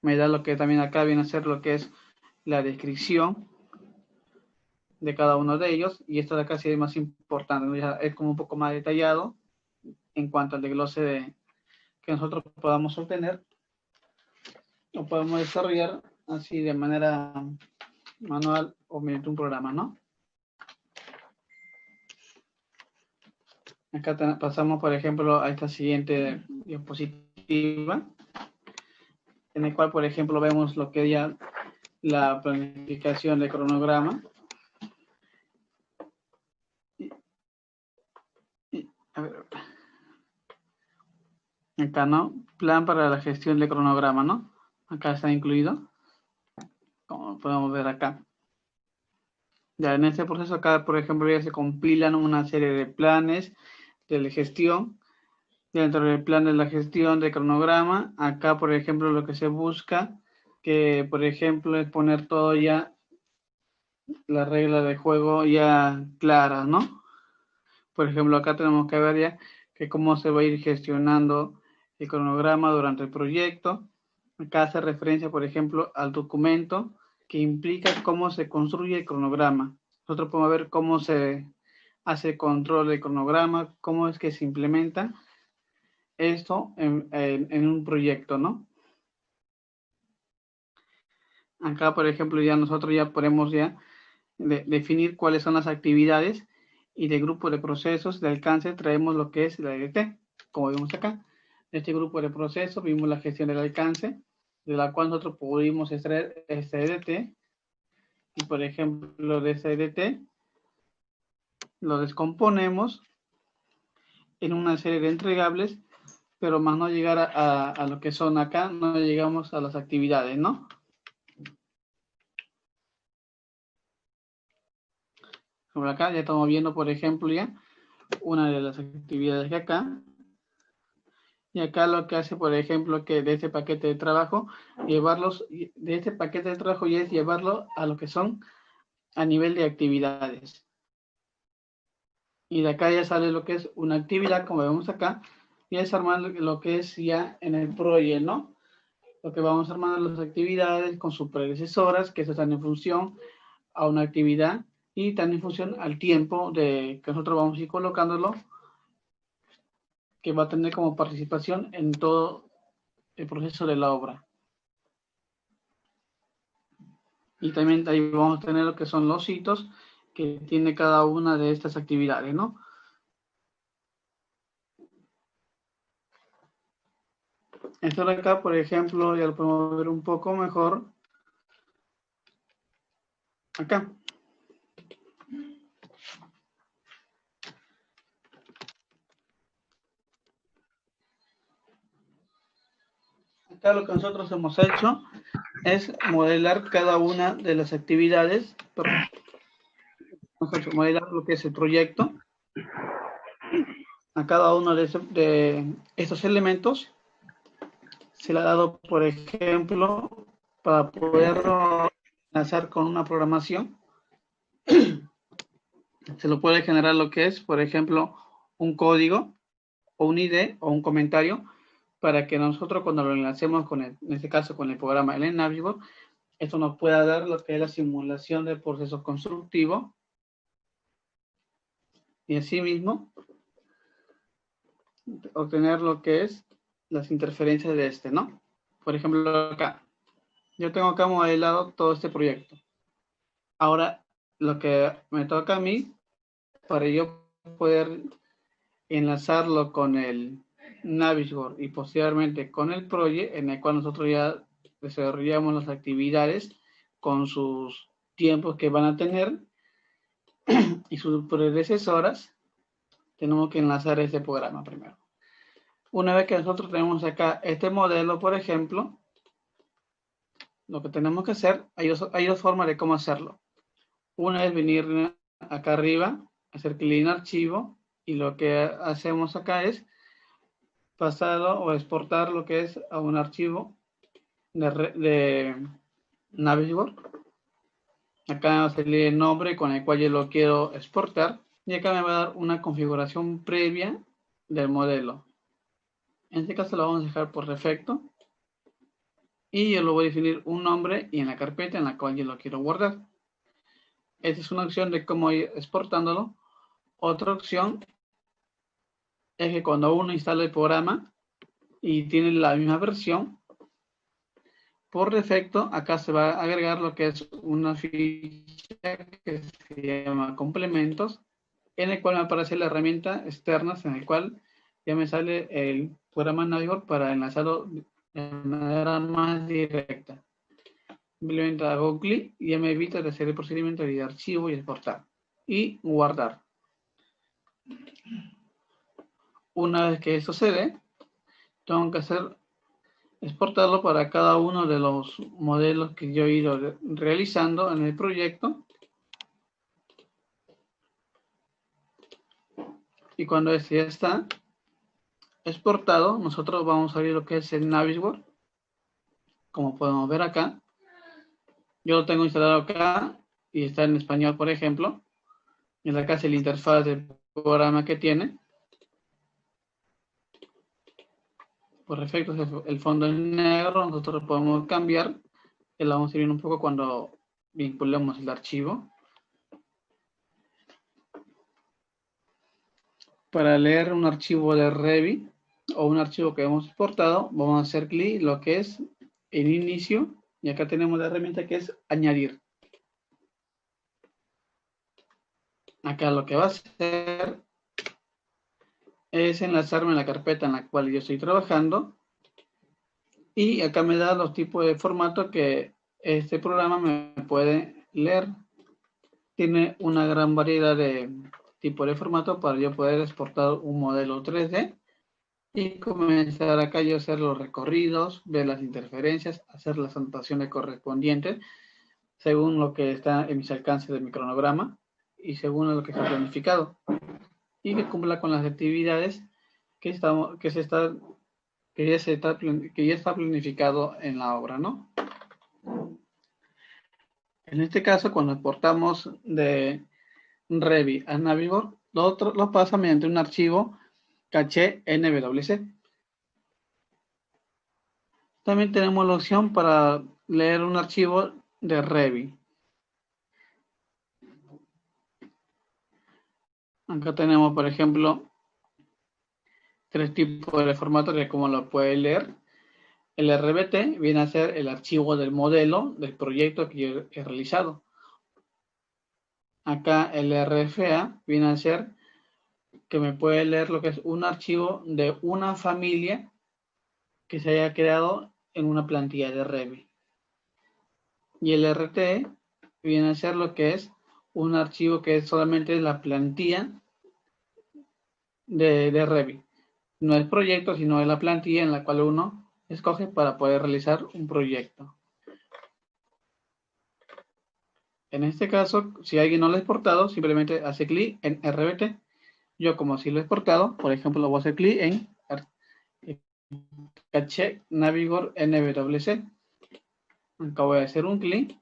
Me da lo que también acá viene a ser lo que es la descripción de cada uno de ellos. Y esto de acá sí es más importante, ¿no? Ya es como un poco más detallado en cuanto al desglose que nosotros podamos obtener o podemos desarrollar así de manera manual o mediante un programa, ¿no? Acá pasamos, por ejemplo, a esta siguiente diapositiva, en el cual, por ejemplo, vemos lo que ya la planificación de cronograma. A ver, acá, ¿no? Plan para la gestión de cronograma, ¿no? Acá está incluido, como podemos ver acá. Ya en este proceso acá, por ejemplo, ya se compilan una serie de planes de la gestión. Dentro del plan de la gestión de cronograma, acá, por ejemplo, lo que se busca, que, por ejemplo, es poner todo ya, la regla de juego ya clara, ¿no? Por ejemplo, acá tenemos que ver ya que cómo se va a ir gestionando el cronograma durante el proyecto. Acá hace referencia, por ejemplo, al documento que implica cómo se construye el cronograma. Nosotros podemos ver cómo se hace control del cronograma, cómo es que se implementa esto en un proyecto, ¿no? Acá, por ejemplo, ya nosotros ya podemos ya definir cuáles son las actividades, y de grupo de procesos de alcance traemos lo que es la EDT, como vemos acá. De este grupo de procesos vimos la gestión del alcance, de la cual nosotros pudimos extraer este EDT, y por ejemplo de este EDT lo descomponemos en una serie de entregables, pero más no llegar a lo que son acá, no llegamos a las actividades, ¿no? Por acá ya estamos viendo, por ejemplo, ya una de las actividades de acá. Y acá lo que hace, por ejemplo, que de este paquete de trabajo, de este paquete de trabajo ya es llevarlo a lo que son a nivel de actividades. Y de acá ya sale lo que es una actividad, como vemos acá, y es armando lo que es ya en el proyecto, ¿no? Lo que vamos armando las actividades con sus predecesoras, que están en función a una actividad y están en función al tiempo de que nosotros vamos a ir colocándolo, que va a tener como participación en todo el proceso de la obra. Y también ahí vamos a tener lo que son los hitos que tiene cada una de estas actividades, ¿no? Esto de acá, por ejemplo, ya lo podemos ver un poco mejor. Acá. Acá lo que nosotros hemos hecho es modelar cada una de las actividades, modelar lo que es el proyecto, a cada uno de estos elementos se le ha dado, por ejemplo, para poderlo lanzar con una programación, se lo puede generar lo que es, por ejemplo, un código o un ID o un comentario para que nosotros cuando lo enlacemos con en este caso con el programa el Navigo, esto nos pueda dar lo que es la simulación del proceso constructivo y asimismo obtener lo que es las interferencias de este, ¿no? Por ejemplo, acá, yo tengo acá modelado todo este proyecto. Ahora, lo que me toca a mí, para yo poder enlazarlo con el Navisworks y posteriormente con el Project, en el cual nosotros ya desarrollamos las actividades con sus tiempos que van a tener y sus predecesoras, tenemos que enlazar este programa primero. Una vez que nosotros tenemos acá este modelo, por ejemplo, lo que tenemos que hacer, hay dos formas de cómo hacerlo. Una es venir acá arriba, hacer clic en archivo, y lo que hacemos acá es pasarlo o exportar lo que es a un archivo de Navisworks. Acá va a salir el nombre con el cual yo lo quiero exportar, y acá me va a dar una configuración previa del modelo. En este caso lo vamos a dejar por defecto. Y yo lo voy a definir un nombre y en la carpeta en la cual yo lo quiero guardar. Esta es una opción de cómo ir exportándolo. Otra opción es que cuando uno instala el programa y tiene la misma versión, por defecto acá se va a agregar lo que es una ficha que se llama complementos, en el cual me aparece la herramienta externas, en el cual ya me sale el programa Navisworks para enlazarlo de manera más directa. Simplemente hago clic y ya me evita de hacer el procedimiento de archivo y exportar y guardar. Una vez que eso se dé, tengo que hacer exportarlo para cada uno de los modelos que yo he ido realizando en el proyecto. Y cuando este ya está exportado, nosotros vamos a ver lo que es el Navisworks. Como podemos ver acá, yo lo tengo instalado acá y está en español, por ejemplo. Y acá es la interfaz del programa que tiene. Por defecto el fondo es negro, nosotros podemos cambiar, que lo vamos a ir un poco cuando vinculemos el archivo. Para leer un archivo de Revit o un archivo que hemos exportado, vamos a hacer clic lo que es en inicio y acá tenemos la herramienta que es añadir. Acá lo que va a hacer es enlazarme en la carpeta en la cual yo estoy trabajando y acá me da los tipos de formato que este programa me puede leer. Tiene una gran variedad de tipos de formato para yo poder exportar un modelo 3D y comenzar acá yo a hacer los recorridos, ver las interferencias, hacer las anotaciones correspondientes según lo que está en mis alcances de mi cronograma y según lo que está planificado y que cumpla con las actividades que ya está planificado en la obra, ¿no? En este caso, cuando exportamos de Revit a Navisworks, lo pasa mediante un archivo caché NWC. También tenemos la opción para leer un archivo de Revit. Acá tenemos, por ejemplo, 3 tipos de formatos de cómo lo puede leer. El RBT viene a ser el archivo del modelo del proyecto que yo he realizado. Acá el RFA viene a ser que me puede leer lo que es un archivo de una familia que se haya creado en una plantilla de Revit. Y el RT viene a ser lo que es un archivo que es solamente la plantilla de Revit. No es proyecto, sino es la plantilla en la cual uno escoge para poder realizar un proyecto. En este caso, si alguien no lo ha exportado, simplemente hace clic en RBT. Yo, como si lo he exportado, por ejemplo, lo voy a hacer clic en Caché Navigator NWC. Acá voy a hacer un clic.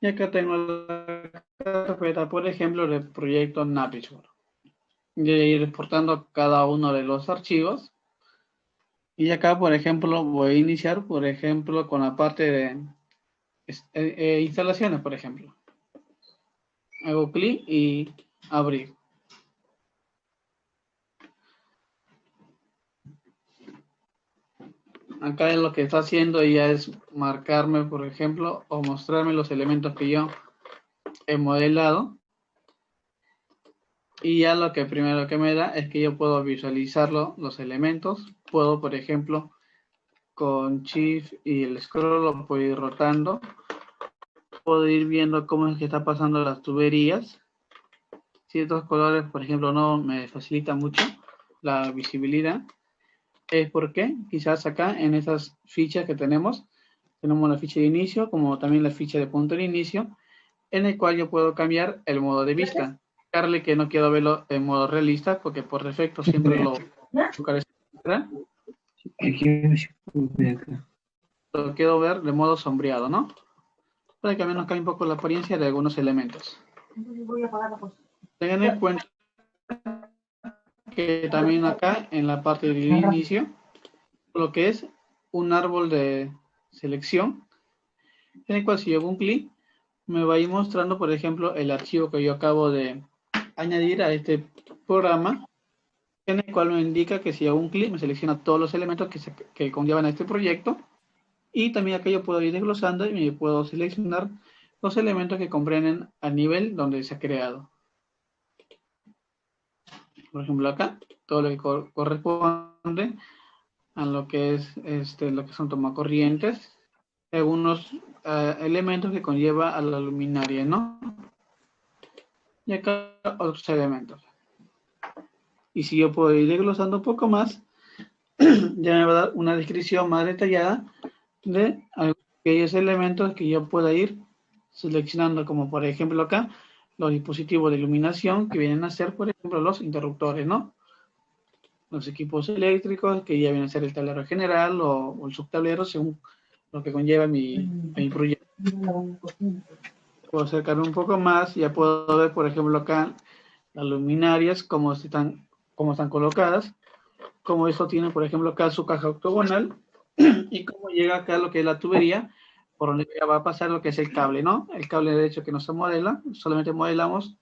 Y acá tengo la carpeta, por ejemplo, del proyecto Navigator. Voy a ir exportando cada uno de los archivos. Y acá, por ejemplo, voy a iniciar, por ejemplo, con la parte de instalaciones, por ejemplo. Hago clic y abrir. Acá lo que está haciendo ella es marcarme, por ejemplo, o mostrarme los elementos que yo he modelado. Y ya lo que primero que me da es que yo puedo visualizarlo, los elementos. Puedo, por ejemplo, con Shift y el scroll lo puedo ir rotando. Puedo ir viendo cómo es que está pasando las tuberías. Ciertos colores, por ejemplo, no me facilitan mucho la visibilidad. Es porque quizás acá en esas fichas que tenemos la ficha de inicio, como también la ficha de punto de inicio, en el cual yo puedo cambiar el modo de vista. Darle que no quiero verlo en modo realista, porque por defecto siempre lo quiero ver de modo sombreado, ¿no? Para que al menos cambie un poco la apariencia de algunos elementos. Tengan en cuenta que también acá en la parte del inicio, lo que es un árbol de selección, en el cual si yo hago un clic, me va a ir mostrando, por ejemplo, el archivo que yo acabo de añadir a este programa, en el cual me indica que si hago un clic, me selecciona todos los elementos que conllevan a este proyecto, y también acá yo puedo ir desglosando y me puedo seleccionar los elementos que comprenden al nivel donde se ha creado. Por ejemplo, acá, todo lo que corresponde a lo que es lo que son tomacorrientes, algunos elementos que conlleva a la luminaria, ¿no? Y acá otros elementos. Y si yo puedo ir desglosando un poco más, ya me va a dar una descripción más detallada de aquellos elementos que yo pueda ir seleccionando, como por ejemplo acá, los dispositivos de iluminación que vienen a ser, por ejemplo, los interruptores, ¿no? Los equipos eléctricos que ya vienen a ser el tablero general o el subtablero, según lo que conlleva mi proyecto. Puedo acercarme un poco más, ya puedo ver, por ejemplo, acá las luminarias, cómo están colocadas, cómo eso tiene, por ejemplo, acá su caja octogonal y cómo llega acá lo que es la tubería, por donde ya va a pasar lo que es el cable, ¿no? El cable de hecho que no se modela, solamente modelamos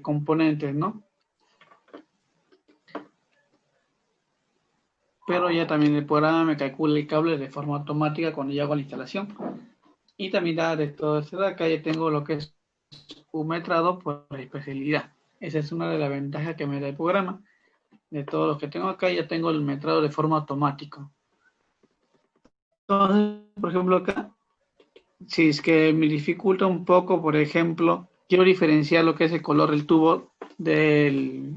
componentes, ¿no? Pero ya también el programa me calcula el cable de forma automática cuando yo hago la instalación. Y también de todo esto de acá ya tengo lo que es un metrado por especialidad. Esa es una de las ventajas que me da el programa. De todos los que tengo acá ya tengo el metrado de forma automática. Entonces, por ejemplo acá, si es que me dificulta un poco, por ejemplo, quiero diferenciar lo que es el color del tubo de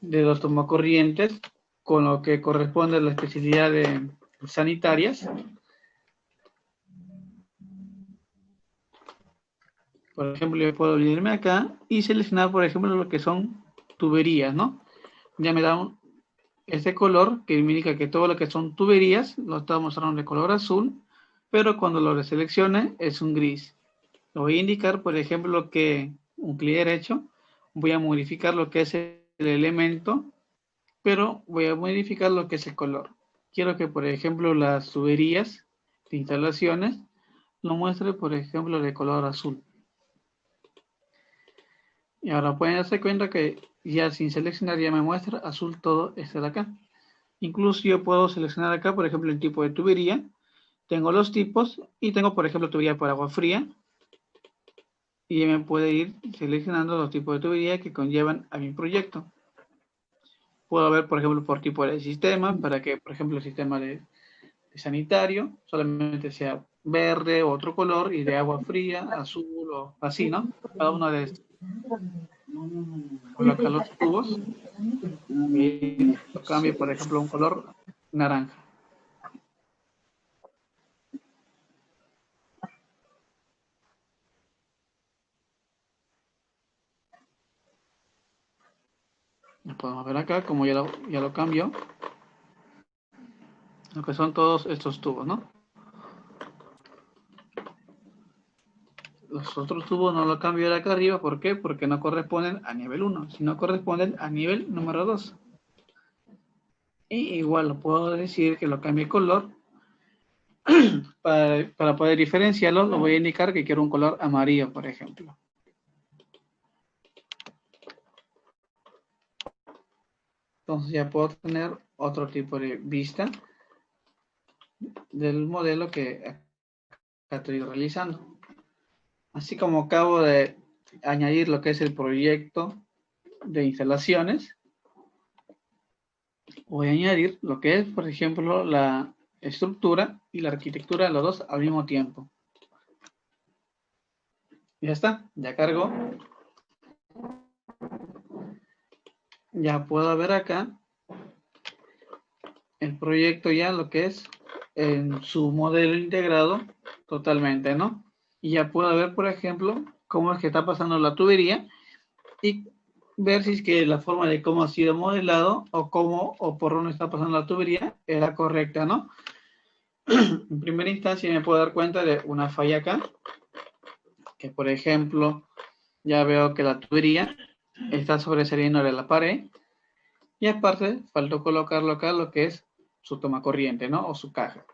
los tomacorrientes con lo que corresponde a la especialidad de sanitarias. Por ejemplo, yo puedo venirme acá y seleccionar, por ejemplo, lo que son tuberías, ¿no? Ya me da este color que me indica que todo lo que son tuberías lo está mostrando de color azul, pero cuando lo deseleccione es un gris. Lo voy a indicar, por ejemplo, que un clic derecho, voy a modificar lo que es el elemento, pero voy a modificar lo que es el color. Quiero que, por ejemplo, las tuberías de instalaciones lo muestre, por ejemplo, de color azul. Y ahora pueden darse cuenta que ya sin seleccionar ya me muestra azul todo este de acá. Incluso yo puedo seleccionar acá, por ejemplo, el tipo de tubería. Tengo los tipos y tengo, por ejemplo, tubería para agua fría. Y ya me puede ir seleccionando los tipos de tubería que conllevan a mi proyecto. Puedo ver, por ejemplo, por tipo de sistema, para que, por ejemplo, el sistema de sanitario solamente sea verde o otro color, y de agua fría, azul o así, ¿no? Cada uno de estos. Coloca los tubos y lo cambio, por ejemplo, a un color naranja. Lo podemos ver acá, como ya lo cambio, lo que son todos estos tubos, ¿no? Los otros tubos no los cambio de acá arriba, ¿por qué? Porque no corresponden a nivel 1, sino corresponden a nivel número 2. Y igual lo puedo decir que lo cambie de color. Para poder diferenciarlos, lo voy a indicar que quiero un color amarillo, por ejemplo. Entonces ya puedo tener otro tipo de vista del modelo que acá estoy realizando. Así como acabo de añadir lo que es el proyecto de instalaciones, voy a añadir lo que es, por ejemplo, la estructura y la arquitectura, los dos al mismo tiempo. Ya está, ya cargó. Ya puedo ver acá el proyecto ya lo que es en su modelo integrado totalmente, ¿no? Y ya puedo ver, por ejemplo, cómo es que está pasando la tubería y ver si es que la forma de cómo ha sido modelado o cómo o por dónde está pasando la tubería era correcta, ¿no? En primera instancia me puedo dar cuenta de una falla acá, que por ejemplo ya veo que la tubería está sobresaliendo de la pared y aparte faltó colocarlo acá lo que es su toma corriente, ¿no? O su caja.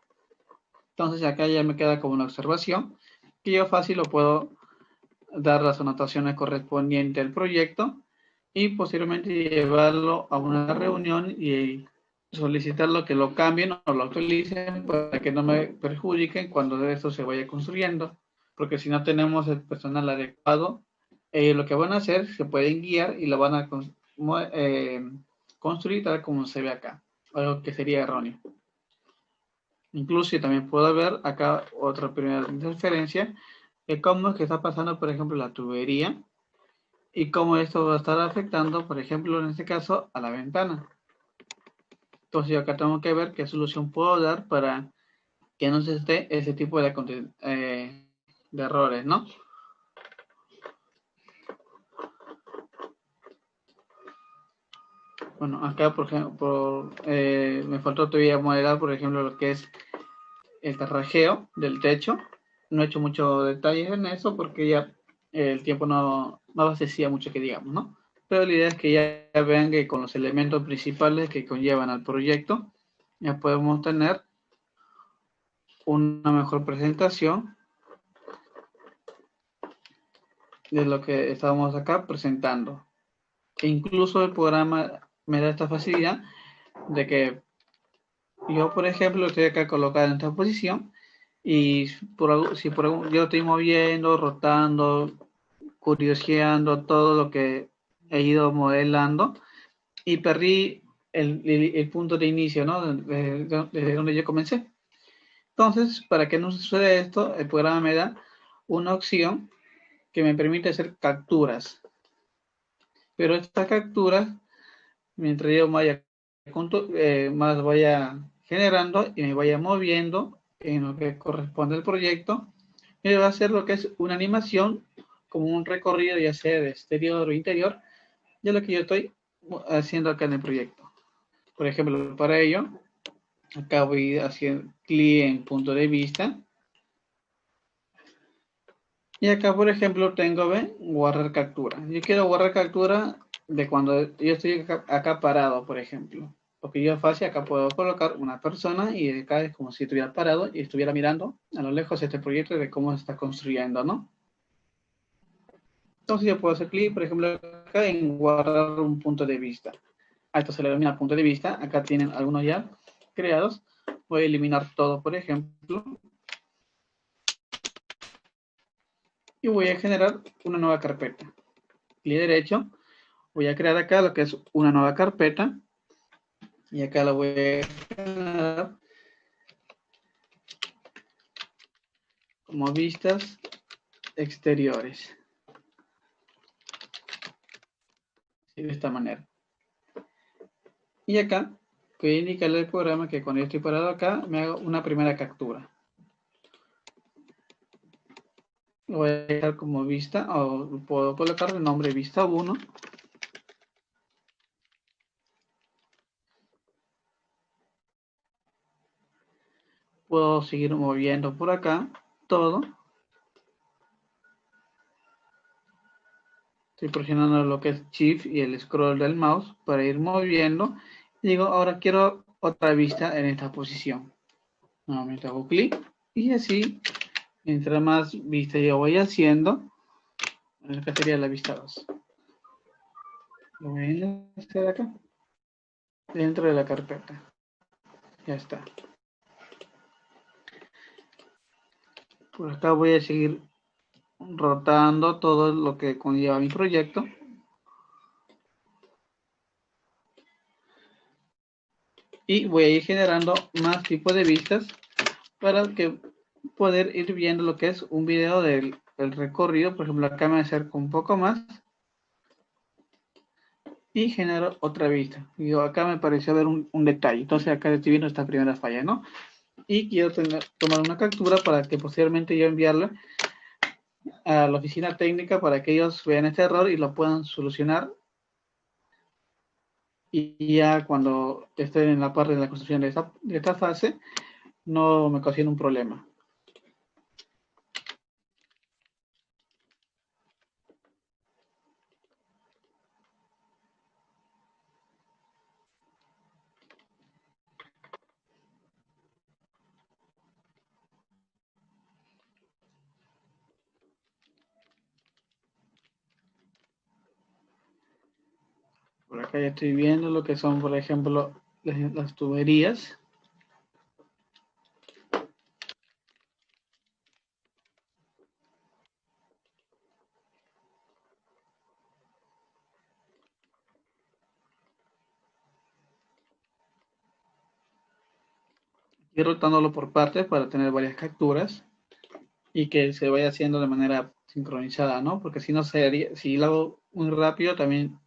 Entonces acá ya me queda como una observación que yo fácil lo puedo dar las anotaciones correspondientes al proyecto y posteriormente llevarlo a una reunión y solicitarlo que lo cambien o lo actualicen para que no me perjudiquen cuando esto se vaya construyendo, porque si no tenemos el personal adecuado, lo que van a hacer se pueden guiar y lo van a construir tal como se ve acá, algo que sería erróneo. Incluso también puedo ver acá otra primera interferencia de cómo es que está pasando, por ejemplo, la tubería y cómo esto va a estar afectando, por ejemplo, en este caso, a la ventana. Entonces yo acá tengo que ver qué solución puedo dar para que no se esté ese tipo de errores, ¿no? Bueno, acá, por ejemplo, me faltó todavía modelar, por ejemplo, lo que es el tarrajeo del techo. No he hecho mucho detalle en eso porque ya el tiempo no abastecía mucho que digamos, ¿no? Pero la idea es que ya vean que con los elementos principales que conllevan al proyecto, ya podemos tener una mejor presentación de lo que estábamos acá presentando. E incluso el programa me da esta facilidad de que yo, por ejemplo, estoy acá colocado en esta posición y si yo estoy moviendo, rotando, curioseando todo lo que he ido modelando y perdí el punto de inicio, ¿no? Desde donde yo comencé. Entonces, para que no suceda esto, el programa me da una opción que me permite hacer capturas. Pero estas capturas, mientras yo más vaya generando y me vaya moviendo en lo que corresponde al proyecto, me va a hacer lo que es una animación, como un recorrido, ya sea de exterior o interior, de lo que yo estoy haciendo acá en el proyecto. Por ejemplo, para ello, acá voy haciendo clic en punto de vista. Y acá, por ejemplo, tengo, ¿ven? Guardar captura. Yo quiero guardar captura de cuando yo estoy acá parado, por ejemplo. Porque yo fácil acá puedo colocar una persona y acá es como si estuviera parado y estuviera mirando a lo lejos este proyecto de cómo se está construyendo, ¿no? Entonces yo puedo hacer clic, por ejemplo, acá en guardar un punto de vista. A esto se le denomina punto de vista. Acá tienen algunos ya creados. Voy a eliminar todo, por ejemplo. Y voy a generar una nueva carpeta. Clic derecho. Voy a crear acá lo que es una nueva carpeta. Y acá la voy a generar como vistas exteriores. ¿Sí? De esta manera. Y acá voy a indicarle al programa que cuando yo estoy parado acá, me hago una primera captura. Lo voy a dejar como vista, o puedo colocar el nombre vista 1. Puedo seguir moviendo por acá todo. Estoy presionando lo que es Shift y el scroll del mouse para ir moviendo. Y digo, ahora quiero otra vista en esta posición. Nuevamente hago clic y así, mientras más vista yo voy haciendo, esta sería la vista 2. Lo voy a hacer acá, dentro de la carpeta. Ya está. Por acá voy a seguir rotando todo lo que conlleva mi proyecto. Y voy a ir generando más tipos de vistas para que poder ir viendo lo que es un video del recorrido. Por ejemplo, acá me acerco un poco más y genero otra vista. Digo, acá me pareció ver un detalle. Entonces acá estoy viendo esta primera falla, ¿no? Y quiero tomar una captura para que posteriormente yo enviarla a la oficina técnica para que ellos vean este error y lo puedan solucionar. Y ya cuando estén en la parte de la construcción de esta fase, no me ocasiona un problema. Por acá ya estoy viendo lo que son, por ejemplo, las tuberías. Y rotándolo por partes para tener varias capturas y que se vaya haciendo de manera sincronizada, ¿no? Porque si no sería, si lo hago muy rápido también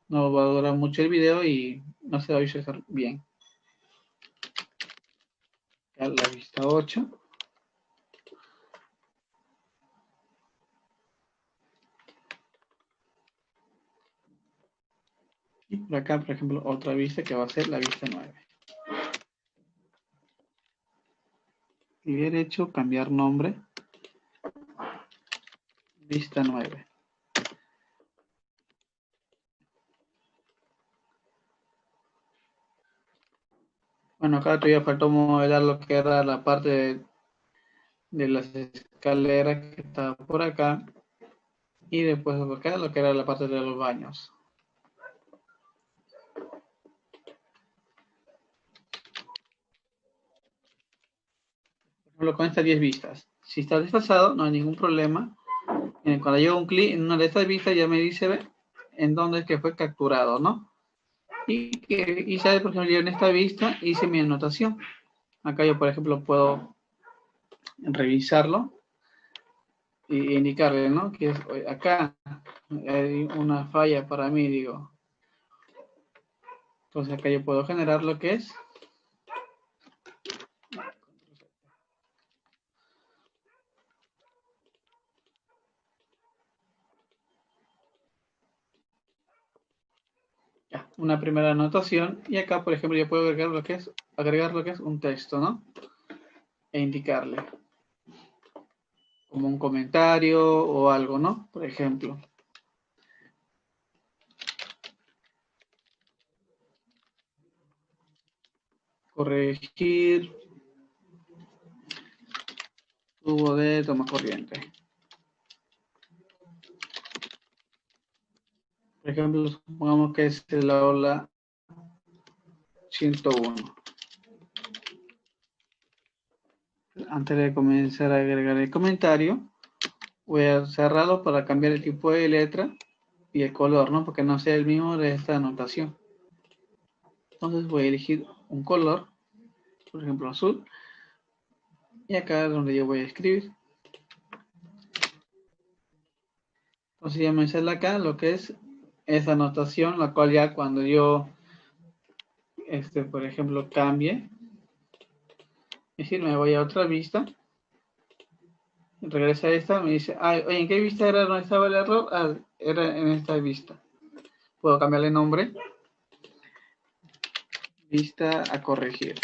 no va a durar mucho el video y no se va a visualizar bien. Ya la vista 8. Y por acá, por ejemplo, otra vista que va a ser la vista 9. Y derecho, cambiar nombre. Vista 9. Bueno, acá todavía faltó modelar lo que era la parte de las escaleras que estaba por acá. Y después por acá lo que era la parte de los baños. Por ejemplo, con estas 10 vistas. Si está desfasado, no hay ningún problema. Cuando llego un clic en una de estas vistas, ya me dice en dónde es que fue capturado, ¿no? Y sabe, por ejemplo, yo en esta vista hice mi anotación. Acá yo, por ejemplo, puedo revisarlo y indicarle, ¿no? Que es, acá hay una falla para mí, digo. Entonces acá yo puedo generar lo que es ya, una primera anotación. Y acá, por ejemplo, yo puedo agregar lo que es un texto, ¿no? E indicarle. como un comentario o algo, ¿no? Por ejemplo. Corregir tubo de toma corriente. Por ejemplo, supongamos que es la ola 101. Antes de comenzar a agregar el comentario, voy a cerrarlo para cambiar el tipo de letra y el color, ¿no? Porque no sea el mismo de esta anotación. Entonces voy a elegir un color, por ejemplo azul, y acá es donde yo voy a escribir. Entonces ya me sale acá lo que es esa anotación, la cual ya cuando yo, por ejemplo, cambie, es decir, me voy a otra vista, regresa a esta, me dice, oye, ¿en qué vista era donde estaba el error? Era en esta vista. Puedo cambiarle nombre. Vista a corregir.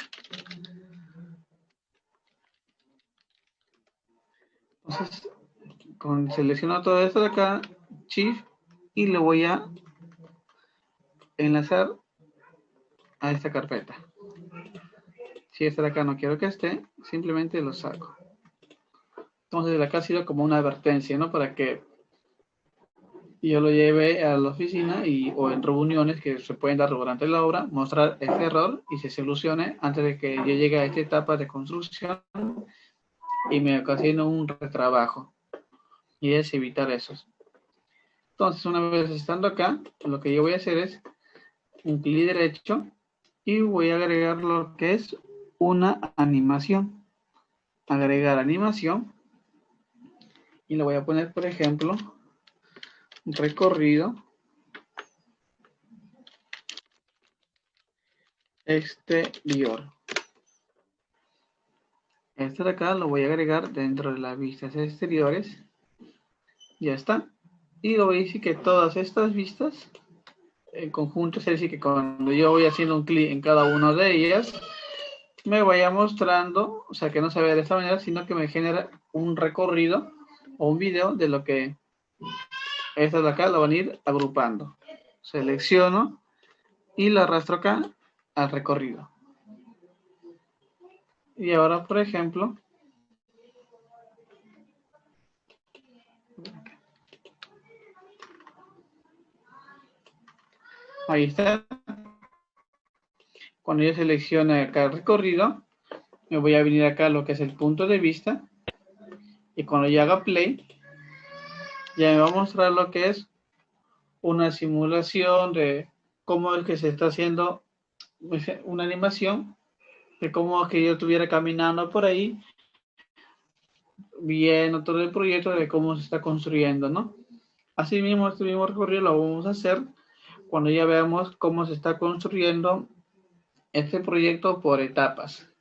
Entonces, selecciono todo esto de acá, Shift, y lo voy a enlazar a esta carpeta. Si esta de acá no quiero que esté, simplemente lo saco. Entonces, de acá ha sido como una advertencia, ¿no? Para que yo lo lleve a la oficina o en reuniones que se pueden dar durante la obra, mostrar este error y se solucione antes de que yo llegue a esta etapa de construcción y me ocasione un retrabajo. Y es evitar eso. Entonces, una vez estando acá, lo que yo voy a hacer es un clic derecho y voy a agregar lo que es una animación. Agregar animación. Y le voy a poner, por ejemplo, recorrido exterior. Este de acá lo voy a agregar dentro de las vistas exteriores. Ya está. Y lo voy a decir que todas estas vistas en conjunto, es decir, que cuando yo voy haciendo un clic en cada una de ellas, me vaya mostrando, o sea, que no se vea de esta manera, sino que me genera un recorrido o un video de lo que estas de acá lo van a ir agrupando. Selecciono y la arrastro acá al recorrido. Y ahora, por ejemplo, ahí está. Cuando yo seleccione acá el recorrido, me voy a venir acá a lo que es el punto de vista. Y cuando yo haga play, ya me va a mostrar lo que es una simulación de cómo es que se está haciendo una animación, de cómo es que yo estuviera caminando por ahí, viendo todo el proyecto de cómo se está construyendo, ¿no? Así mismo, este mismo recorrido lo vamos a hacer cuando ya veamos cómo se está construyendo este proyecto por etapas,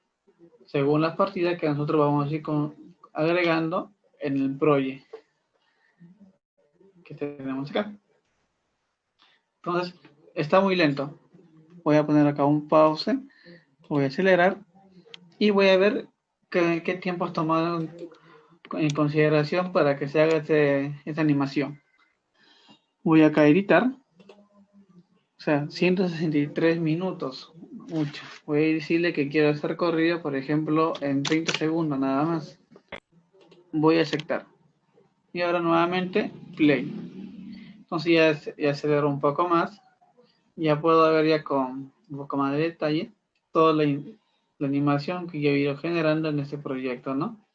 según las partidas que nosotros vamos a ir agregando en el proyecto que tenemos acá. Entonces, está muy lento. Voy a poner acá un pause, voy a acelerar y voy a ver qué tiempo has tomado en consideración para que se haga esta animación. Voy acá a editar. O sea, 163 minutos. Mucho. Voy a decirle que quiero hacer corrido, por ejemplo, en 30 segundos nada más. Voy a aceptar. Y ahora nuevamente, play. Entonces ya acelero un poco más. Ya puedo ver ya con un poco más de detalle toda la animación que yo he ido generando en este proyecto, ¿no?